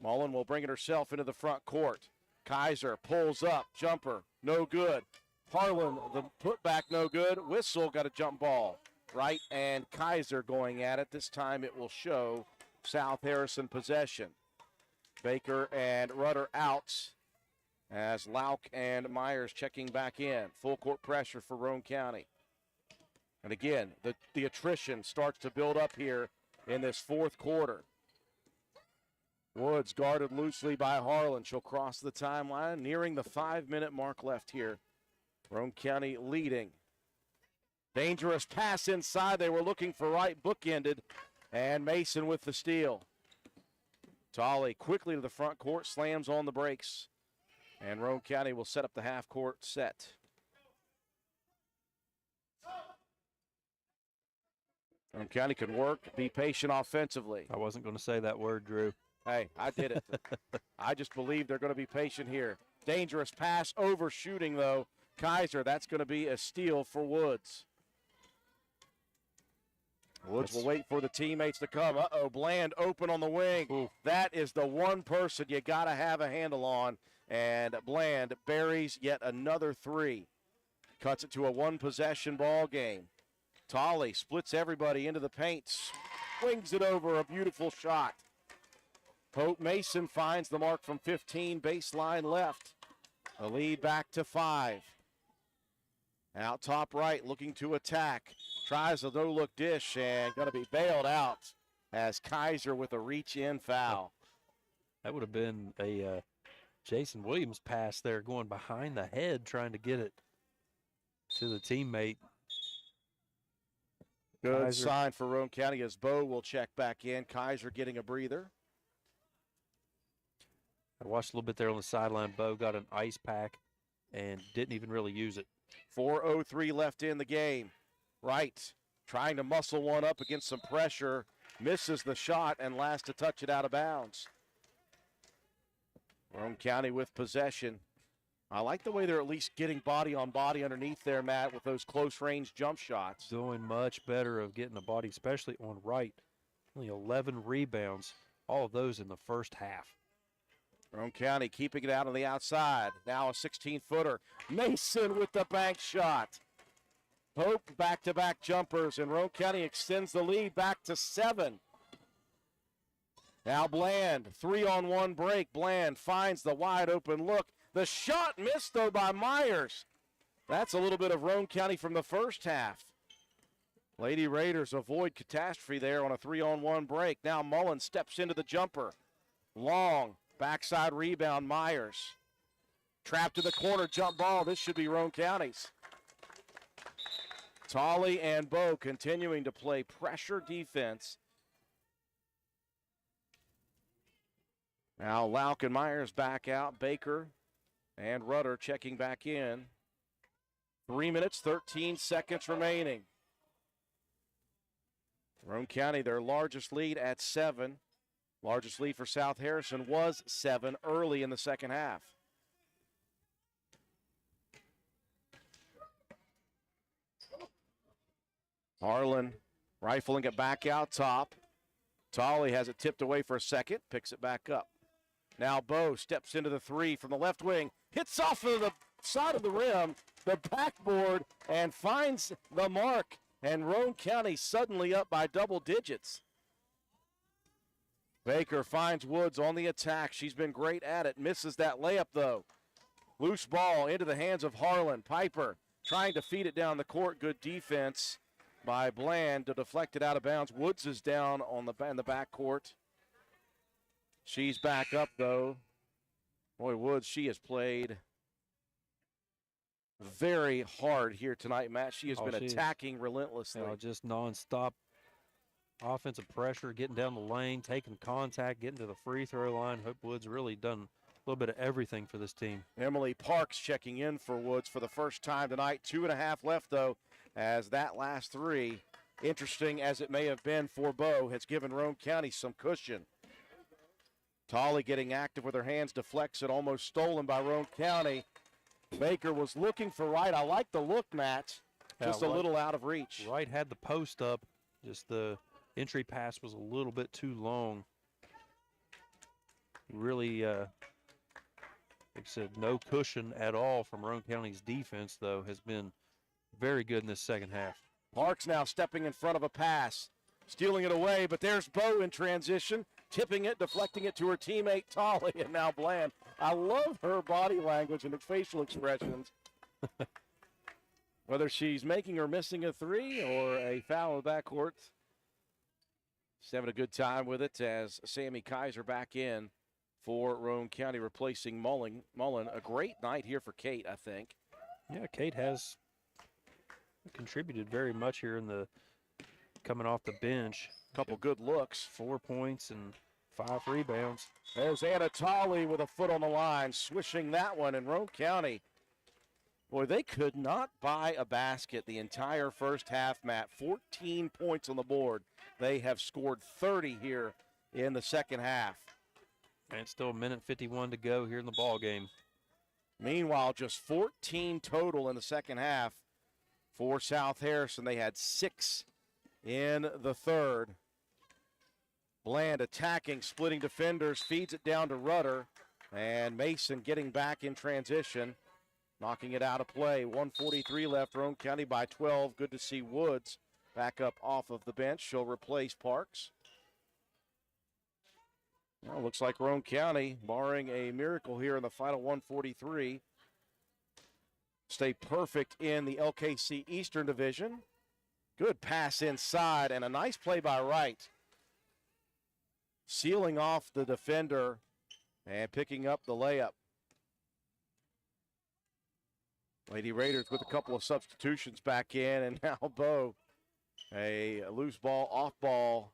Mullen will bring it herself into the front court. Kaiser pulls up, jumper, no good. Harlan, the putback, no good. Whistle, got a jump ball. Wright and Kaiser going at it. This time it will show South Harrison possession. Baker and Rudder out as Lauk and Myers checking back in. Full court pressure for Roane County. And again, the attrition starts to build up here in this fourth quarter. Woods guarded loosely by Harlan. She'll cross the timeline, nearing the 5-minute mark left here. Roane County leading. Dangerous pass inside. They were looking for Wright, bookended. And Mason with the steal. Tolley quickly to the front court, slams on the brakes. And Roane County will set up the half-court set. Roane County can work, be patient offensively. I wasn't going to say that word, Drew. Hey, I did it. I just believe they're going to be patient here. Dangerous pass, overshooting though. Kaiser, that's going to be a steal for Woods. Woods will wait for the teammates to come. Uh-oh, Bland open on the wing. Ooh. That is the one person you got to have a handle on. And Bland buries yet another 3. Cuts it to a one-possession ball game. Tolley splits everybody into the paint. Swings it over, a beautiful shot. Hope Mason finds the mark from 15, baseline left. The lead back to 5. Out top right, looking to attack. Tries a no-look dish and going to be bailed out as Kaiser with a reach-in foul. That would have been a Jason Williams pass there, going behind the head, trying to get it to the teammate. Good Kaiser. Sign for Roane County as Bo will check back in. Kaiser getting a breather. I watched a little bit there on the sideline. Bo got an ice pack and didn't even really use it. 4:03 left in the game. Wright trying to muscle one up against some pressure. Misses the shot and last to touch it out of bounds. Roane County with possession. I like the way they're at least getting body on body underneath there, Matt, with those close-range jump shots. Doing much better of getting the body, especially on Wright. Only 11 rebounds, all of those in the first half. Roane County keeping it out on the outside. Now a 16-footer. Mason with the bank shot. Hope back-to-back jumpers, and Roane County extends the lead back to 7. Now Bland, 3-on-1 break. Bland finds the wide open look. The shot missed, though, by Myers. That's a little bit of Roane County from the first half. Lady Raiders avoid catastrophe there on a 3-on-1 break. Now Mullen steps into the jumper. Long, backside rebound, Myers. Trapped in the corner, jump ball. This should be Roane County's. Tolley and Bowe continuing to play pressure defense. Now Lauk and Myers back out. Baker and Rudder checking back in. 3 minutes, 13 seconds remaining. Roane County, their largest lead at 7. Largest lead for South Harrison was 7 early in the second half. Harlan rifling it back out top. Tolley has it tipped away for a second, picks it back up. Now Bowe steps into the 3 from the left wing, hits off of the side of the rim, the backboard, and finds the mark. And Roane County suddenly up by double digits. Baker finds Woods on the attack. She's been great at it. Misses that layup, though. Loose ball into the hands of Harlan. Piper trying to feed it down the court. Good defense by Bland to deflect it out of bounds. Woods is down on in the backcourt. She's back up, though. Boy, Woods, she has played very hard here tonight, Matt. She has been attacking relentlessly. Just nonstop offensive pressure, getting down the lane, taking contact, getting to the free throw line. Hope Woods really done a little bit of everything for this team. Emily Parks checking in for Woods for the first time tonight. 2.5 left, though, as that last 3, interesting as it may have been for Bowe, has given Roane County some cushion. Tolley getting active with her hands, deflects it, almost stolen by Roane County. Baker was looking for Wright. I like the look, Matt. Just a little out of reach. Wright had the post up. Just the entry pass was a little bit too long. Really, like I said, no cushion at all from Roane County's defense, though, has been very good in this second half. Parks now stepping in front of a pass, stealing it away, but there's Bowe in transition, tipping it, deflecting it to her teammate Tolley, and now Bland. I love her body language and facial expressions. Whether she's making or missing a 3 or a foul in the backcourt, she's having a good time with it as Sammy Kaiser back in for Roane County, replacing Mullen. A great night here for Kate, I think. Yeah, Kate has contributed very much here in the coming off the bench. Couple good looks. 4 points and 5 rebounds. There's Anna Tolley with a foot on the line, swishing that one. And Roane County, boy, they could not buy a basket the entire first half, Matt. 14 points on the board. They have scored 30 here in the second half. And still a minute 51 to go here in the ball game. Meanwhile, just 14 total in the second half for South Harrison. They had 6 in the third. Bland attacking, splitting defenders, feeds it down to Rudder, and Mason getting back in transition, knocking it out of play. 1:43 left, Roane County by 12. Good to see Woods back up off of the bench. She'll replace Parks. Well, looks like Roane County, barring a miracle here in the final 1:43, stay perfect in the LKC Eastern Division. Good pass inside, and a nice play by Wright, sealing off the defender and picking up the layup. Lady Raiders with a couple of substitutions back in, and now Bowe, a loose ball, off ball,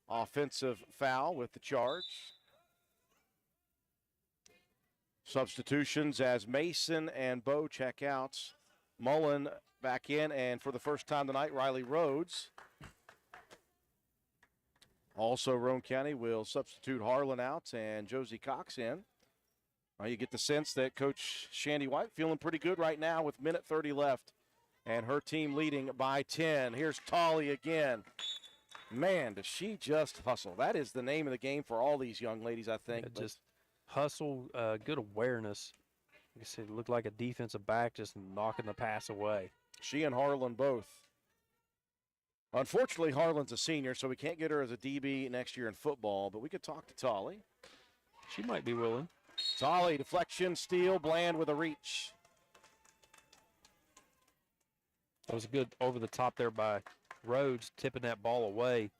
offensive foul with the charge. Substitutions as Mason and Bowe check out. Mullen back in, and for the first time tonight, Riley Rhodes. Also, Roane County will substitute Harlan out and Josie Cox in. You get the sense that Coach Shandy White feeling pretty good right now with minute 30 left and her team leading by 10. Here's Tolley again. Man, does she just hustle. That is the name of the game for all these young ladies, I think. Yeah, just hustle, good awareness. Like I said, it looked like a defensive back just knocking the pass away. She and Harlan both. Unfortunately, Harlan's a senior, so we can't get her as a DB next year in football, but we could talk to Tolly. She might be willing. Tolly, deflection, steal, Bland with a reach. That was good over the top there by Rhodes, tipping that ball away.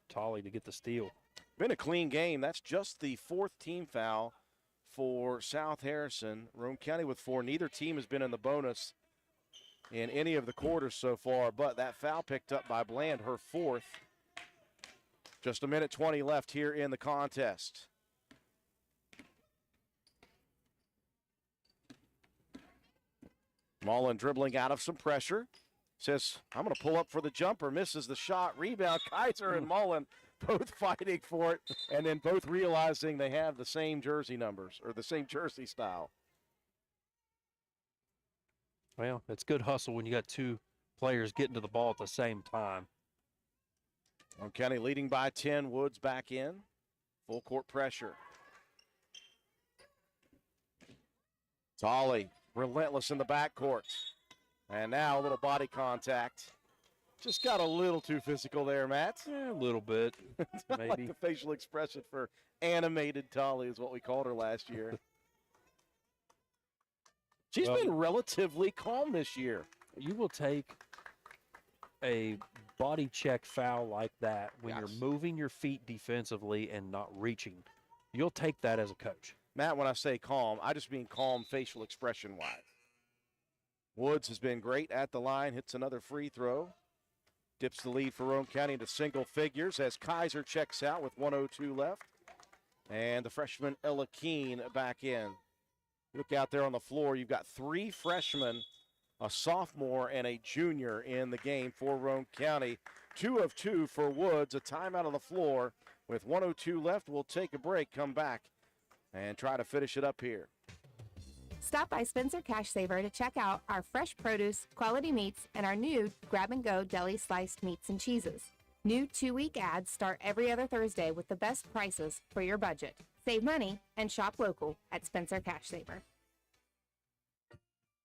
Tolly to get the steal. Been a clean game. That's just the 4th team foul for South Harrison. Roane County with 4. Neither team has been in the bonus in any of the quarters so far, but that foul picked up by Bland, her 4th. Just a minute 20 left here in the contest. Mullen dribbling out of some pressure. Says, I'm going to pull up for the jumper. Misses the shot. Rebound. Kaiser and Mullen both fighting for it, and then both realizing they have the same jersey numbers or the same jersey style. Well, it's good hustle when you got 2 players getting to the ball at the same time. Roane County leading by 10. Woods back in. Full court pressure. Tolly, relentless in the backcourt. And now a little body contact. Just got a little too physical there, Matt. Yeah, a little bit, maybe. Like the facial expression for animated Tolly is what we called her last year. She's been relatively calm this year. You will take a body check foul like that when you're moving your feet defensively and not reaching. You'll take that as a coach. Matt, when I say calm, I just mean calm facial expression-wise. Woods has been great at the line, hits another free throw. Dips the lead for Roane County into single figures as Kaiser checks out with 1:02 left. And the freshman Ella Keene back in. Look out there on the floor. You've got 3 freshmen, a sophomore, and a junior in the game for Roane County. 2 of 2 for Woods. A timeout on the floor with 1:02 left. We'll take a break, come back, and try to finish it up here. Stop by Spencer Cash Saver to check out our fresh produce, quality meats, and our new grab-and-go deli sliced meats and cheeses. New 2-week ads start every other Thursday with the best prices for your budget. Save money and shop local at Spencer Cash Saver.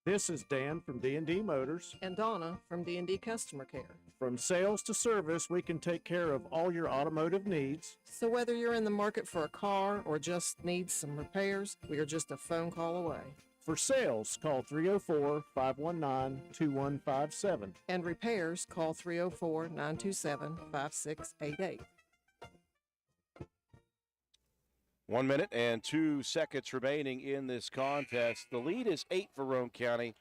This is Dan from D&D Motors. And Donna from D&D Customer Care. From sales to service, we can take care of all your automotive needs. So whether you're in the market for a car or just need some repairs, we are just a phone call away. For sales, call 304-519-2157. And repairs, call 304-927-5688. 1 minute and 2 seconds remaining in this contest. The lead is 8 for Roane County,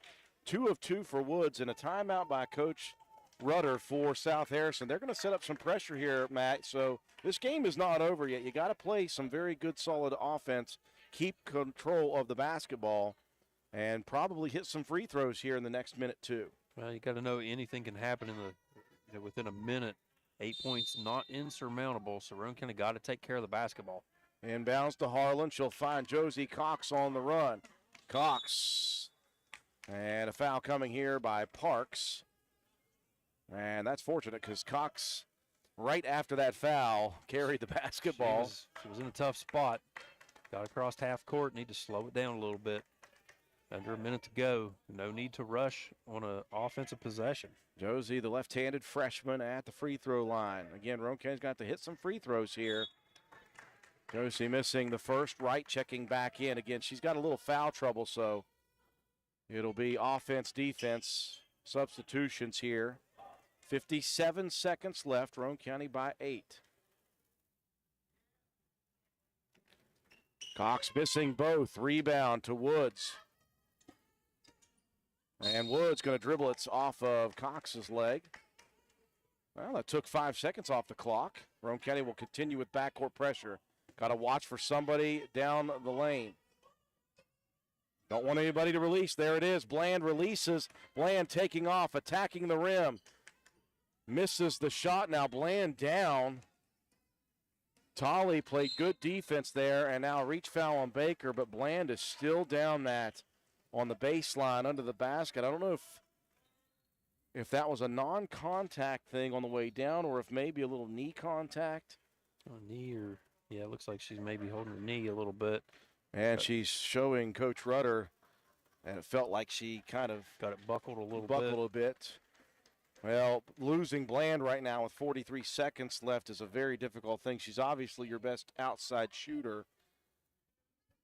2 of 2 for Woods, and a timeout by Coach Rudder for South Harrison. They're going to set up some pressure here, Matt, so this game is not over yet. You got to play some very good, solid offense, keep control of the basketball, and probably hit some free throws here in the next minute, too. Well, you got to know anything can happen within a minute. 8 points not insurmountable, so Roane County got to take care of the basketball. Inbounds to Harlan. She'll find Josie Cox on the run. Cox. And a foul coming here by Parks. And that's fortunate because Cox, right after that foul, carried the basketball. She was in a tough spot. Got across half court. Need to slow it down a little bit. Under a minute to go. No need to rush on an offensive possession. Josie, the left-handed freshman at the free throw line. Again, Roane County's got to hit some free throws here. Josie missing the first, right, checking back in. Again, she's got a little foul trouble, so it'll be offense, defense, substitutions here. 57 seconds left, Roane County by 8. Cox missing both. Rebound to Woods. And Woods going to dribble it off of Cox's leg. Well, that took 5 seconds off the clock. Roane County will continue with backcourt pressure. Got to watch for somebody down the lane. Don't want anybody to release. There it is. Bland releases. Bland taking off, attacking the rim. Misses the shot. Now Bland down. Tolley played good defense there, and now reach foul on Baker, but Bland is still down that on the baseline under the basket. I don't know if that was a non-contact thing on the way down or if maybe a little knee contact. Knee or Yeah, it looks like she's maybe holding her knee a little bit. And she's showing Coach Rudder, and it felt like she kind of got it buckled a little bit. Well, losing Bland right now with 43 seconds left is a very difficult thing. She's obviously your best outside shooter.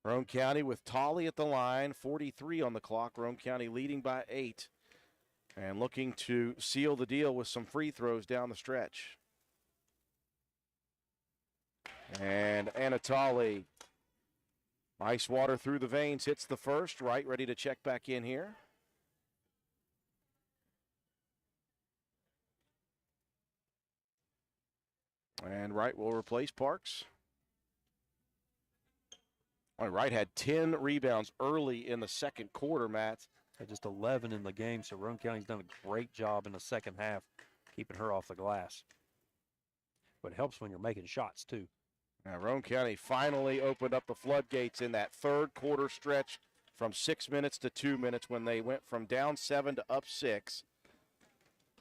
Roane County with Tolley at the line, 43 on the clock. Roane County leading by 8 and looking to seal the deal with some free throws down the stretch. And Anna Tolley, ice water through the veins, hits the first, right, ready to check back in here. And Wright will replace Parks. All right, Wright had 10 rebounds early in the second quarter, Matt. Had just 11 in the game, so Roane County's done a great job in the second half keeping her off the glass. But it helps when you're making shots, too. Now, Roane County finally opened up the floodgates in that third quarter stretch from 6 minutes to 2 minutes when they went from down 7 to up 6.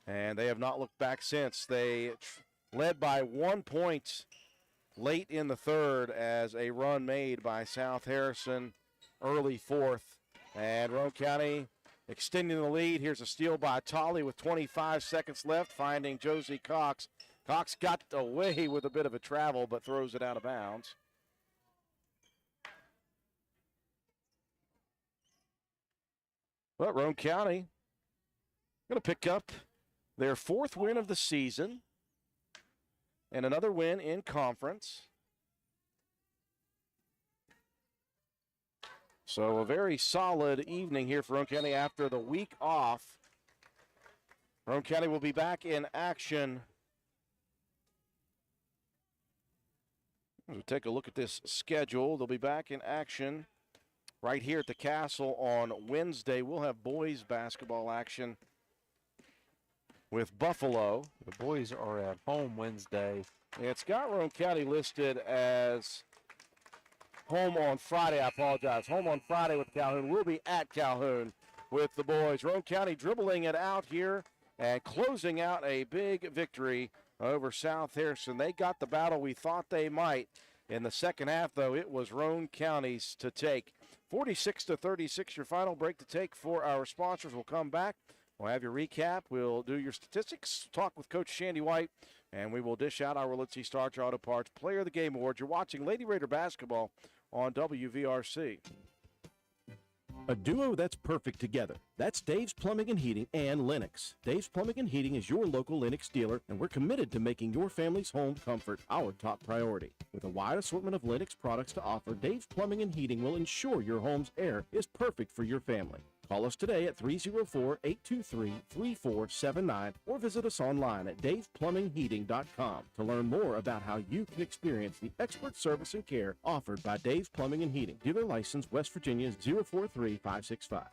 And they have not looked back since. They led by 1 point late in the third as a run made by South Harrison early fourth. And Roane County extending the lead. Here's a steal by Tolley with 25 seconds left, finding Josie Cox. Cox got away with a bit of a travel, but throws it out of bounds. But Roane County going to pick up their 4th win of the season and another win in conference. So a very solid evening here for Roane County after the week off. Roane County will be back in action. We'll take a look at this schedule. They'll be back in action right here at the Castle on Wednesday. We'll have boys basketball action with Buffalo. The boys are at home Wednesday. It's got Roane County listed as home on Friday. I apologize. Home on Friday with Calhoun. We'll be at Calhoun with the boys. Roane County dribbling it out here and closing out a big victory over South Harrison. They got the battle we thought they might. In the second half, though, it was Roane County's to take. 46-36, your final break to take for our sponsors. We'll come back. We'll have your recap. We'll do your statistics, talk with Coach Shandy White, and we will dish out our Willitsy Starch Auto Parts Player of the Game Award. You're watching Lady Raider Basketball on WVRC. A duo that's perfect together. That's Dave's Plumbing and Heating and Lennox. Dave's Plumbing and Heating is your local Lennox dealer, and we're committed to making your family's home comfort our top priority. With a wide assortment of Lennox products to offer, Dave's Plumbing and Heating will ensure your home's air is perfect for your family. Call us today at 304-823-3479 or visit us online at davesplumbingheating.com to learn more about how you can experience the expert service and care offered by Dave's Plumbing and Heating. Dealer license West Virginia 043565.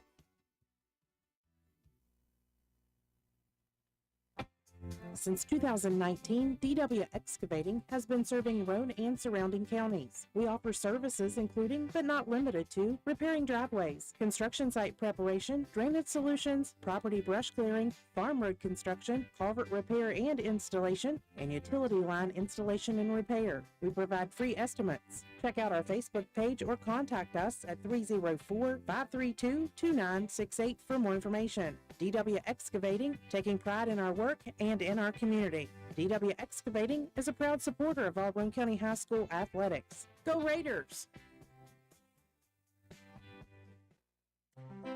Since 2019, DW Excavating has been serving Roane and surrounding counties. We offer services including, but not limited to, repairing driveways, construction site preparation, drainage solutions, property brush clearing, farm road construction, culvert repair and installation, and utility line installation and repair. We provide free estimates. Check out our Facebook page or contact us at 304-532-2968 for more information. DW Excavating, taking pride in our work and in our community. DW Excavating is a proud supporter of all Roane County High School athletics. Go Raiders!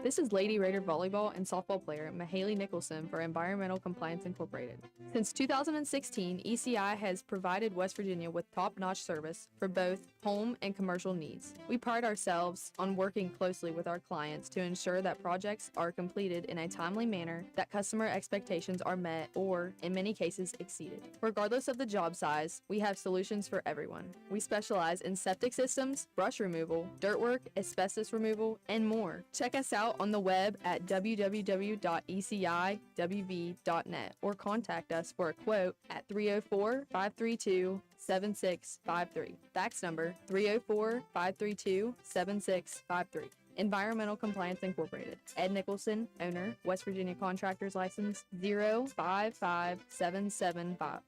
This is Lady Raider volleyball and softball player Mahaley Nicholson for Environmental Compliance Incorporated. Since 2016, ECI has provided West Virginia with top-notch service for both home and commercial needs. We pride ourselves on working closely with our clients to ensure that projects are completed in a timely manner, that customer expectations are met or, in many cases, exceeded. Regardless of the job size, we have solutions for everyone. We specialize in septic systems, brush removal, dirt work, asbestos removal, and more. Check us out on the web at www.eciwv.net or contact us for a quote at 304-532-7653. Fax number 304-532-7653. Environmental Compliance Incorporated. Ed Nicholson, owner, West Virginia Contractors License 055775.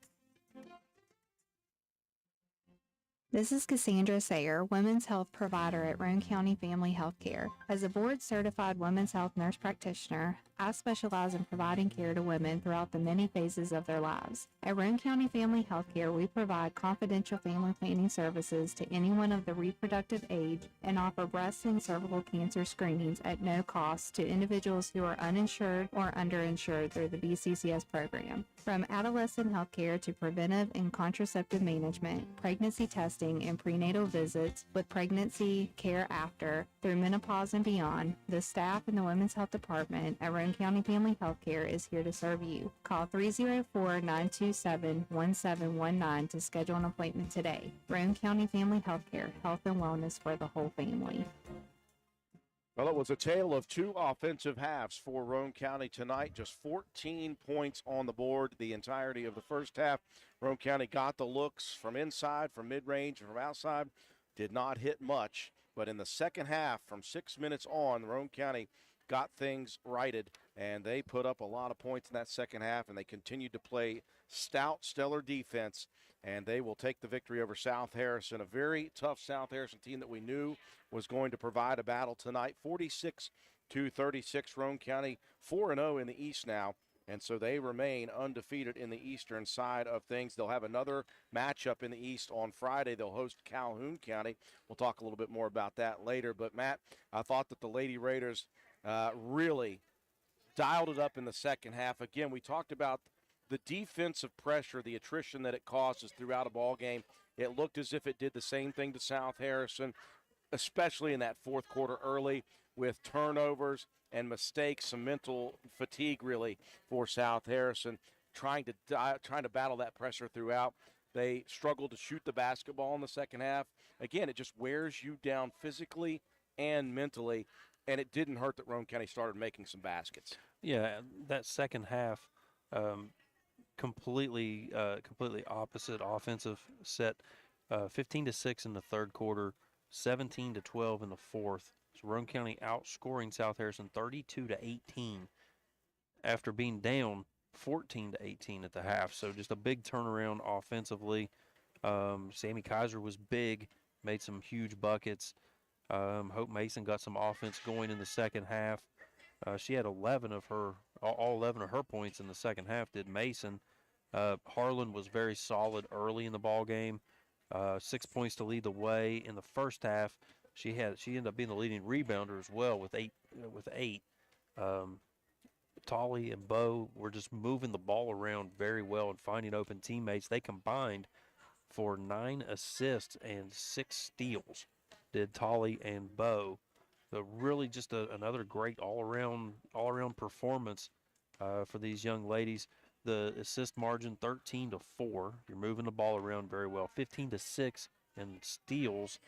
This is Cassandra Sayer, Women's Health Provider at Roane County Family Health Care. As a board-certified women's health nurse practitioner, I specialize in providing care to women throughout the many phases of their lives. At Roane County Family Health Care, we provide confidential family planning services to anyone of the reproductive age and offer breast and cervical cancer screenings at no cost to individuals who are uninsured or underinsured through the BCCS program. From adolescent health care to preventive and contraceptive management, pregnancy testing, and prenatal visits with pregnancy care after, through menopause and beyond, the staff in the Women's Health Department at Roane County Family Health Care is here to serve you. Call 304-927-1719 to schedule an appointment today. Roane County Family Health Care, health and wellness for the whole family. Well, it was a tale of two offensive halves for Roane County tonight. Just 14 points on the board the entirety of the first half. Roane County got the looks from inside, from mid-range, and from outside. Did not hit much. But in the second half, from 6 minutes on, Roane County got things righted, and they put up a lot of points in that second half, and they continued to play stout, stellar defense, and they will take the victory over South Harrison, a very tough South Harrison team that we knew was going to provide a battle tonight. 46-36, Roane County 4-0 in the East now, and so they remain undefeated in the eastern side of things. They'll have another matchup in the East on Friday. They'll host Calhoun County. We'll talk a little bit more about that later. But, Matt, I thought that the Lady Raiders really dialed it up in the second half. Again, we talked about the defensive pressure, the attrition that it causes throughout a ball game. It looked as if it did the same thing to South Harrison, especially in that fourth quarter early with turnovers and mistakes, some mental fatigue really for South Harrison, trying to battle that pressure throughout. They struggled to shoot the basketball in the second half. Again, it just wears you down physically and mentally, and it didn't hurt that Roane County started making some baskets. Yeah, that second half, completely opposite offensive set. 15-6 in the third quarter, 17-12 in the fourth. So Roane County outscoring South Harrison 32-18 after being down 14-18 at the half. So just a big turnaround offensively. Sammy Kaiser was big, made some huge buckets. Hope Mason got some offense going in the second half. She had all 11 of her points in the second half, did Mason. Harlan was very solid early in the ball game. 6 points to lead the way in the first half. She ended up being the leading rebounder as well with eight. Tolly and Bo were just moving the ball around very well and finding open teammates. They combined for 9 assists and 6 steals, did Tolly and Bo. So really just another great all-around performance for these young ladies. The assist margin 13-4. You're moving the ball around very well. 15-6 in steals,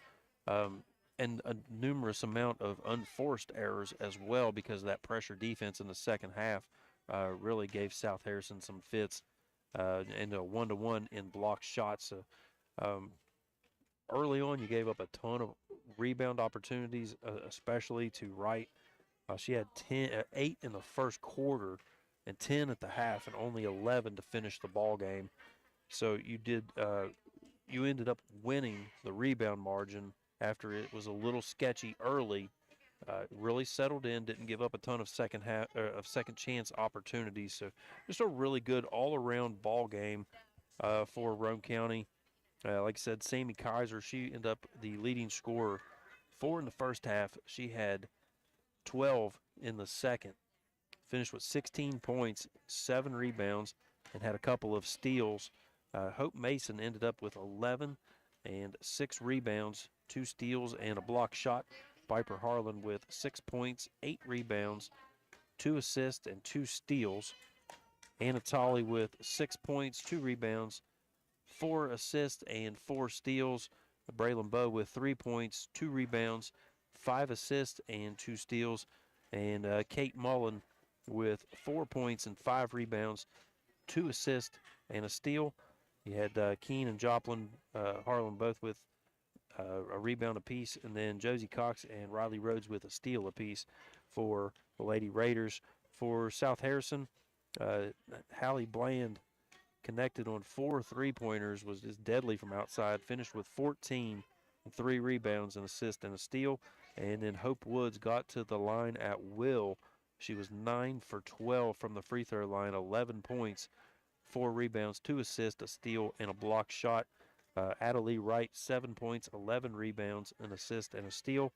and a numerous amount of unforced errors as well because of that pressure defense in the second half really gave South Harrison some fits and a 1-to-1 in blocked shots. Early on, you gave up a ton of rebound opportunities, especially to Wright. She had 8 in the first quarter and 10 at the half, and only 11 to finish the ball game. So you ended up winning the rebound margin after it was a little sketchy early. Really settled in, didn't give up a ton of second chance opportunities. So just a really good all-around ball game for Roane County. Like I said, Sammy Kaiser, she ended up the leading scorer. 4 in the first half. She had 12 in the second. Finished with 16 points, 7 rebounds, and had a couple of steals. Hope Mason ended up with 11 and 6 rebounds, 2 steals, and a block shot. Piper Harlan with 6 points, 8 rebounds, 2 assists, and 2 steals. Anna Tolley with 6 points, 2 rebounds, 4 assists, and 4 steals. Braylon Bowe with 3 points, 2 rebounds, 5 assists, and 2 steals. And Kate Mullen with 4 points and 5 rebounds, 2 assists, and a steal. You had Keene and Joplin, Harlan both with a rebound apiece, and then Josie Cox and Riley Rhodes with a steal apiece for the Lady Raiders. For South Harrison, Hallie Bland connected on 4 3-pointers, was just deadly from outside, finished with 14, 3 rebounds, an assist, and a steal. And then Hope Woods got to the line at will. She was 9 for 12 from the free throw line, 11 points, 4 rebounds, 2 assists, a steal, and a block shot. Adelie Wright, 7 points, 11 rebounds, an assist, and a steal.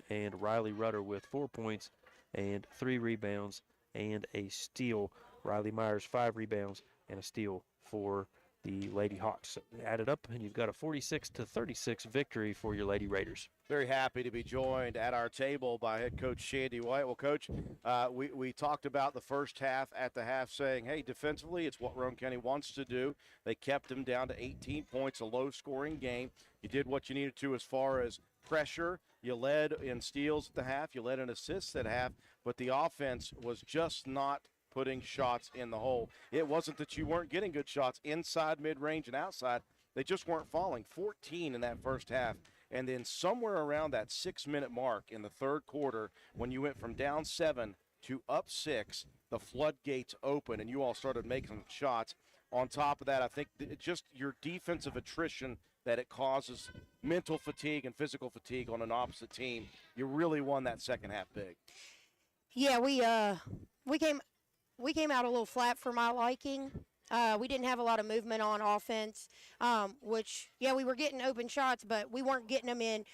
And Riley Rudder with 4 points and 3 rebounds and a steal. Riley Myers, 5 rebounds and a steal for the Lady Hawks. Added up, and you've got a 46-36 victory for your Lady Raiders. Very happy to be joined at our table by head coach Shandy White. Well, Coach, we talked about the first half at the half saying, hey, defensively, it's what Roane County wants to do. They kept them down to 18 points, a low-scoring game. You did what you needed to as far as pressure. You led in steals at the half. You led in assists at half. But the offense was just not putting shots in the hole. It wasn't that you weren't getting good shots inside, mid-range, and outside. They just weren't falling. 14 in that first half. And then somewhere around that 6-minute mark in the third quarter, when you went from down 7 to up 6, the floodgates opened and you all started making shots. On top of that, I think just your defensive attrition that it causes mental fatigue and physical fatigue on an opposite team, you really won that second half big. Yeah, we came out a little flat for my liking. We didn't have a lot of movement on offense, which, yeah, we were getting open shots, but we weren't getting them in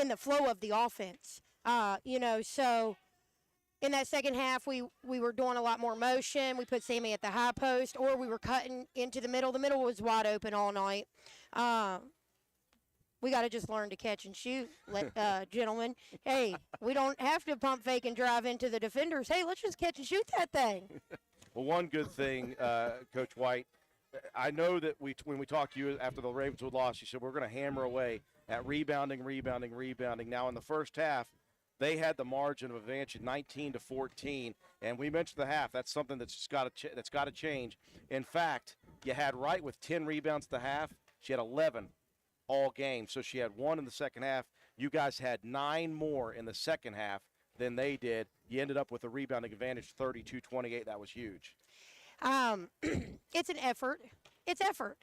the flow of the offense. So in that second half, we were doing a lot more motion. We put Sammy at the high post, or we were cutting into the middle. The middle was wide open all night. We got to just learn to catch and shoot, gentlemen. Hey, we don't have to pump fake and drive into the defenders. Hey, let's just catch and shoot that thing. Well, one good thing, Coach White, I know that when we talked to you after the Ravenswood loss, you said we're going to hammer away at rebounding. Now, in the first half, they had the margin of advantage 19-14, and we mentioned the half. That's something that's got to change. In fact, you had Wright with 10 rebounds at the half. She had 11 all game, so she had 1 in the second half. You guys had 9 more in the second half than they did. You ended up with a rebounding advantage, 32-28. That was huge. It's an effort. It's effort.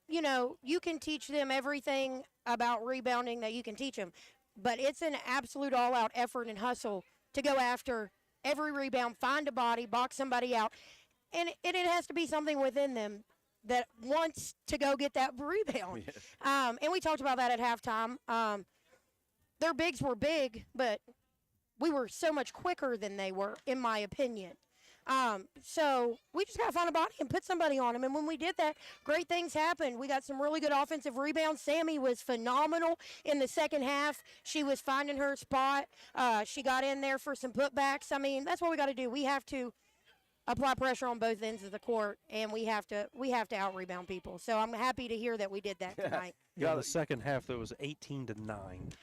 You can teach them everything about rebounding that you can teach them, but it's an absolute all-out effort and hustle to go after every rebound, find a body, box somebody out, and it has to be something within them that wants to go get that rebound. And we talked about that at halftime. Their bigs were big, but we were so much quicker than they were, in my opinion. So we just got to find a body and put somebody on them. And when we did that, great things happened. We got some really good offensive rebounds. Sammy was phenomenal in the second half. She was finding her spot. She got in there for some putbacks. I mean, that's what we got to do. We have to apply pressure on both ends of the court, and we have to out-rebound people. So I'm happy to hear that we did that tonight. Yeah, the second half, there was 18-9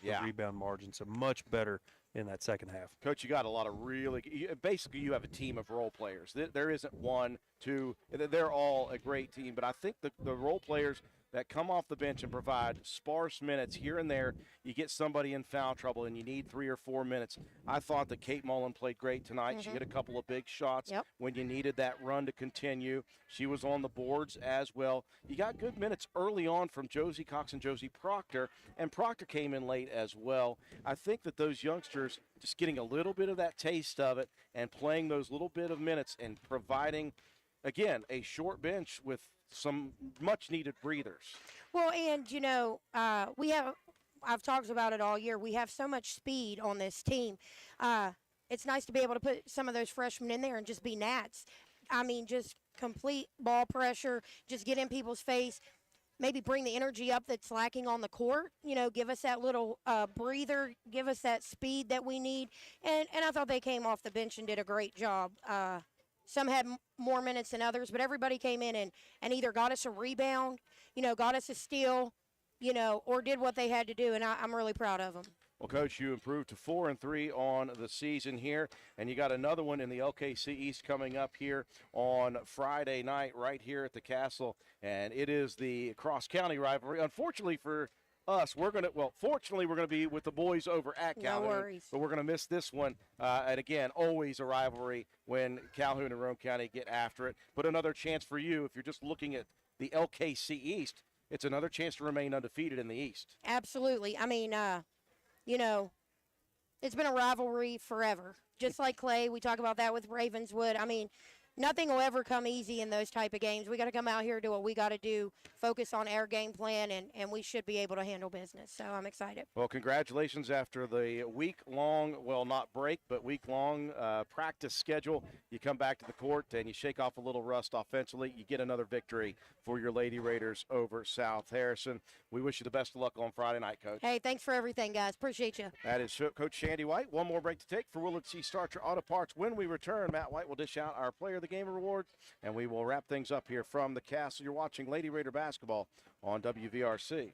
the rebound margin, so much better in that second half. Coach, you got a lot of basically you have a team of role players. There isn't 1, 2, they're all a great team, but I think the role players that come off the bench and provide sparse minutes here and there, you get somebody in foul trouble and you need 3 or 4 minutes. I thought that Kate Mullen played great tonight. She hit a couple of big shots when you needed that run to continue. She was on the boards as well. You got good minutes early on from Josie Cox and Josie Proctor, and Proctor came in late as well. I think that those youngsters just getting a little bit of that taste of it and playing those little bit of minutes and providing, again, a short bench with some much-needed breathers. Well, and, I've talked about it all year. We have so much speed on this team. It's nice to be able to put some of those freshmen in there and just be gnats. I mean, just complete ball pressure, just get in people's face, maybe bring the energy up that's lacking on the court, give us that little breather, give us that speed that we need. And I thought they came off the bench and did a great job. Some had more minutes than others, but everybody came in and either got us a rebound, got us a steal, or did what they had to do, and I'm really proud of them. Well, Coach, you improved to 4-3 on the season here, and you got another one in the LKC East coming up here on Friday night right here at the Castle, and it is the cross-county rivalry. Unfortunately for us. Fortunately, we're going to be with the boys over at Calhoun. No worries. But we're going to miss this one. And again, always a rivalry when Calhoun and Roane County get after it. But another chance for you, if you're just looking at the LKC East, it's another chance to remain undefeated in the East. Absolutely. I mean, it's been a rivalry forever. Just like Clay, we talk about that with Ravenswood. I mean, nothing will ever come easy in those type of games. We got to come out here, do what we got to do, focus on our game plan, and we should be able to handle business. So I'm excited. Well, congratulations after the week-long, well, not break, but week-long practice schedule. You come back to the court and you shake off a little rust offensively. You get another victory for your Lady Raiders over South Harrison. We wish you the best of luck on Friday night, Coach. Hey, thanks for everything, guys. Appreciate you. That is Coach Shandy White. One more break to take for Willard C. Starcher Auto Parts. When we return, Matt White will dish out our Player of the Game awards, and we will wrap things up here from the Castle. You're watching Lady Raider basketball on WVRC.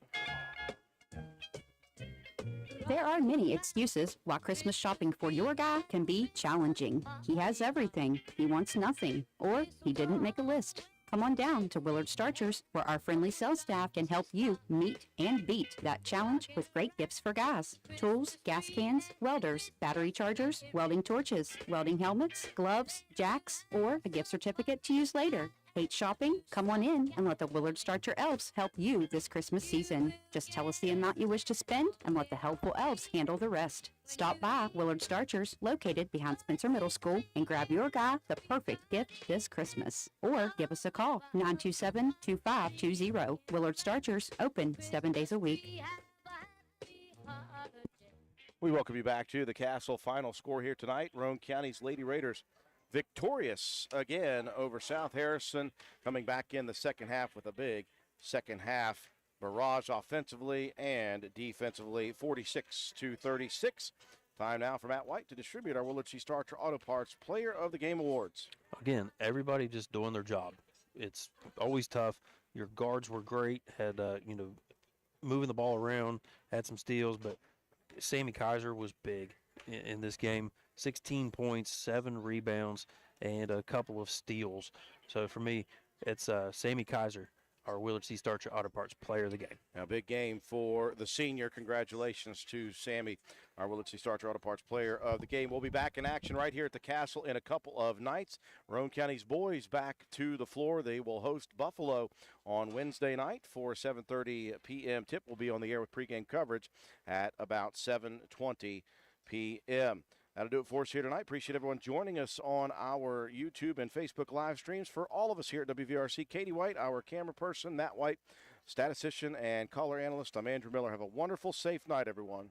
There are many excuses why Christmas shopping for your guy can be challenging. He has everything, he wants nothing, or he didn't make a list. Come on down to Willard Starchers, where our friendly sales staff can help you meet and beat that challenge with great gifts for guys. Tools, gas cans, welders, battery chargers, welding torches, welding helmets, gloves, jacks, or a gift certificate to use later. Hate shopping? Come on in and let the Willard Starcher Elves help you this Christmas season. Just tell us the amount you wish to spend and let the helpful elves handle the rest. Stop by Willard Starchers, located behind Spencer Middle School, and grab your guy the perfect gift this Christmas. Or give us a call, 927-2520. Willard Starchers, open 7 days a week. We welcome you back to the Castle. Final score here tonight. Roane County's Lady Raiders victorious again over South Harrison, coming back in the second half with a big second half barrage offensively and defensively, 46-36. Time now for Matt White to distribute our Willard C. Starcher Auto Parts Player of the Game awards. Again, everybody just doing their job. It's always tough. Your guards were great, had, moving the ball around, had some steals, but Sammy Kaiser was big in this game. 16 points, 7 rebounds, and a couple of steals. So for me, it's Sammy Kaiser, our Willard C. Starcher Auto Parts Player of the Game. Now, big game for the senior. Congratulations to Sammy, our Willard C. Starcher Auto Parts Player of the Game. We'll be back in action right here at the Castle in a couple of nights. Roane County's boys back to the floor. They will host Buffalo on Wednesday night for 7:30 p.m. Tip will be on the air with pregame coverage at about 7:20 p.m. That'll do it for us here tonight. Appreciate everyone joining us on our YouTube and Facebook live streams. For all of us here at WVRC, Katie White, our camera person, Matt White, statistician and caller analyst, I'm Andrew Miller. Have a wonderful, safe night, everyone.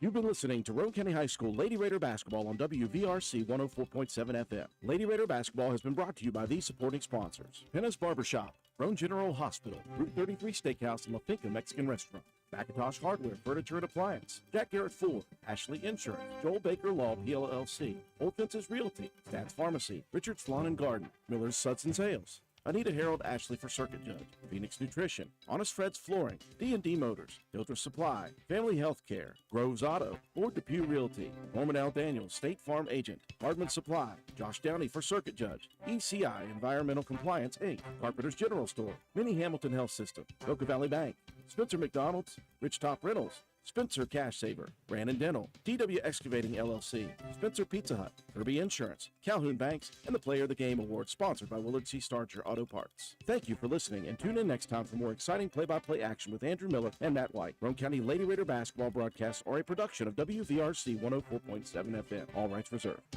You've been listening to Roane County High School Lady Raider Basketball on WVRC 104.7 FM. Lady Raider Basketball has been brought to you by these supporting sponsors: Penna's Barbershop, Roane General Hospital, Route 33 Steakhouse and La Finca Mexican Restaurant, McIntosh Hardware, Furniture and Appliance, Jack Garrett Ford, Ashley Insurance, Joel Baker Law PLLC, Old Fences Realty, Stats Pharmacy, Richard's Lawn and Garden, Miller's Suds and Sales, Anita Harold Ashley for Circuit Judge, Phoenix Nutrition, Honest Fred's Flooring, D&D Motors, Hildreth Supply, Family Health Care, Groves Auto, Ford Depew Realty, Norman L. Daniels, State Farm Agent, Hardman Supply, Josh Downey for Circuit Judge, ECI Environmental Compliance Inc., Carpenter's General Store, Minnie Hamilton Health System, Boca Valley Bank, Spencer McDonald's, Rich Top Rentals, Spencer Cash Saver, Brandon Dental, DW Excavating LLC, Spencer Pizza Hut, Kirby Insurance, Calhoun Banks, and the Player of the Game Award, sponsored by Willard C. Starcher Auto Parts. Thank you for listening, and tune in next time for more exciting play-by-play action with Andrew Miller and Matt White. Roane County Lady Raider basketball broadcasts are a production of WVRC 104.7 FM. All rights reserved.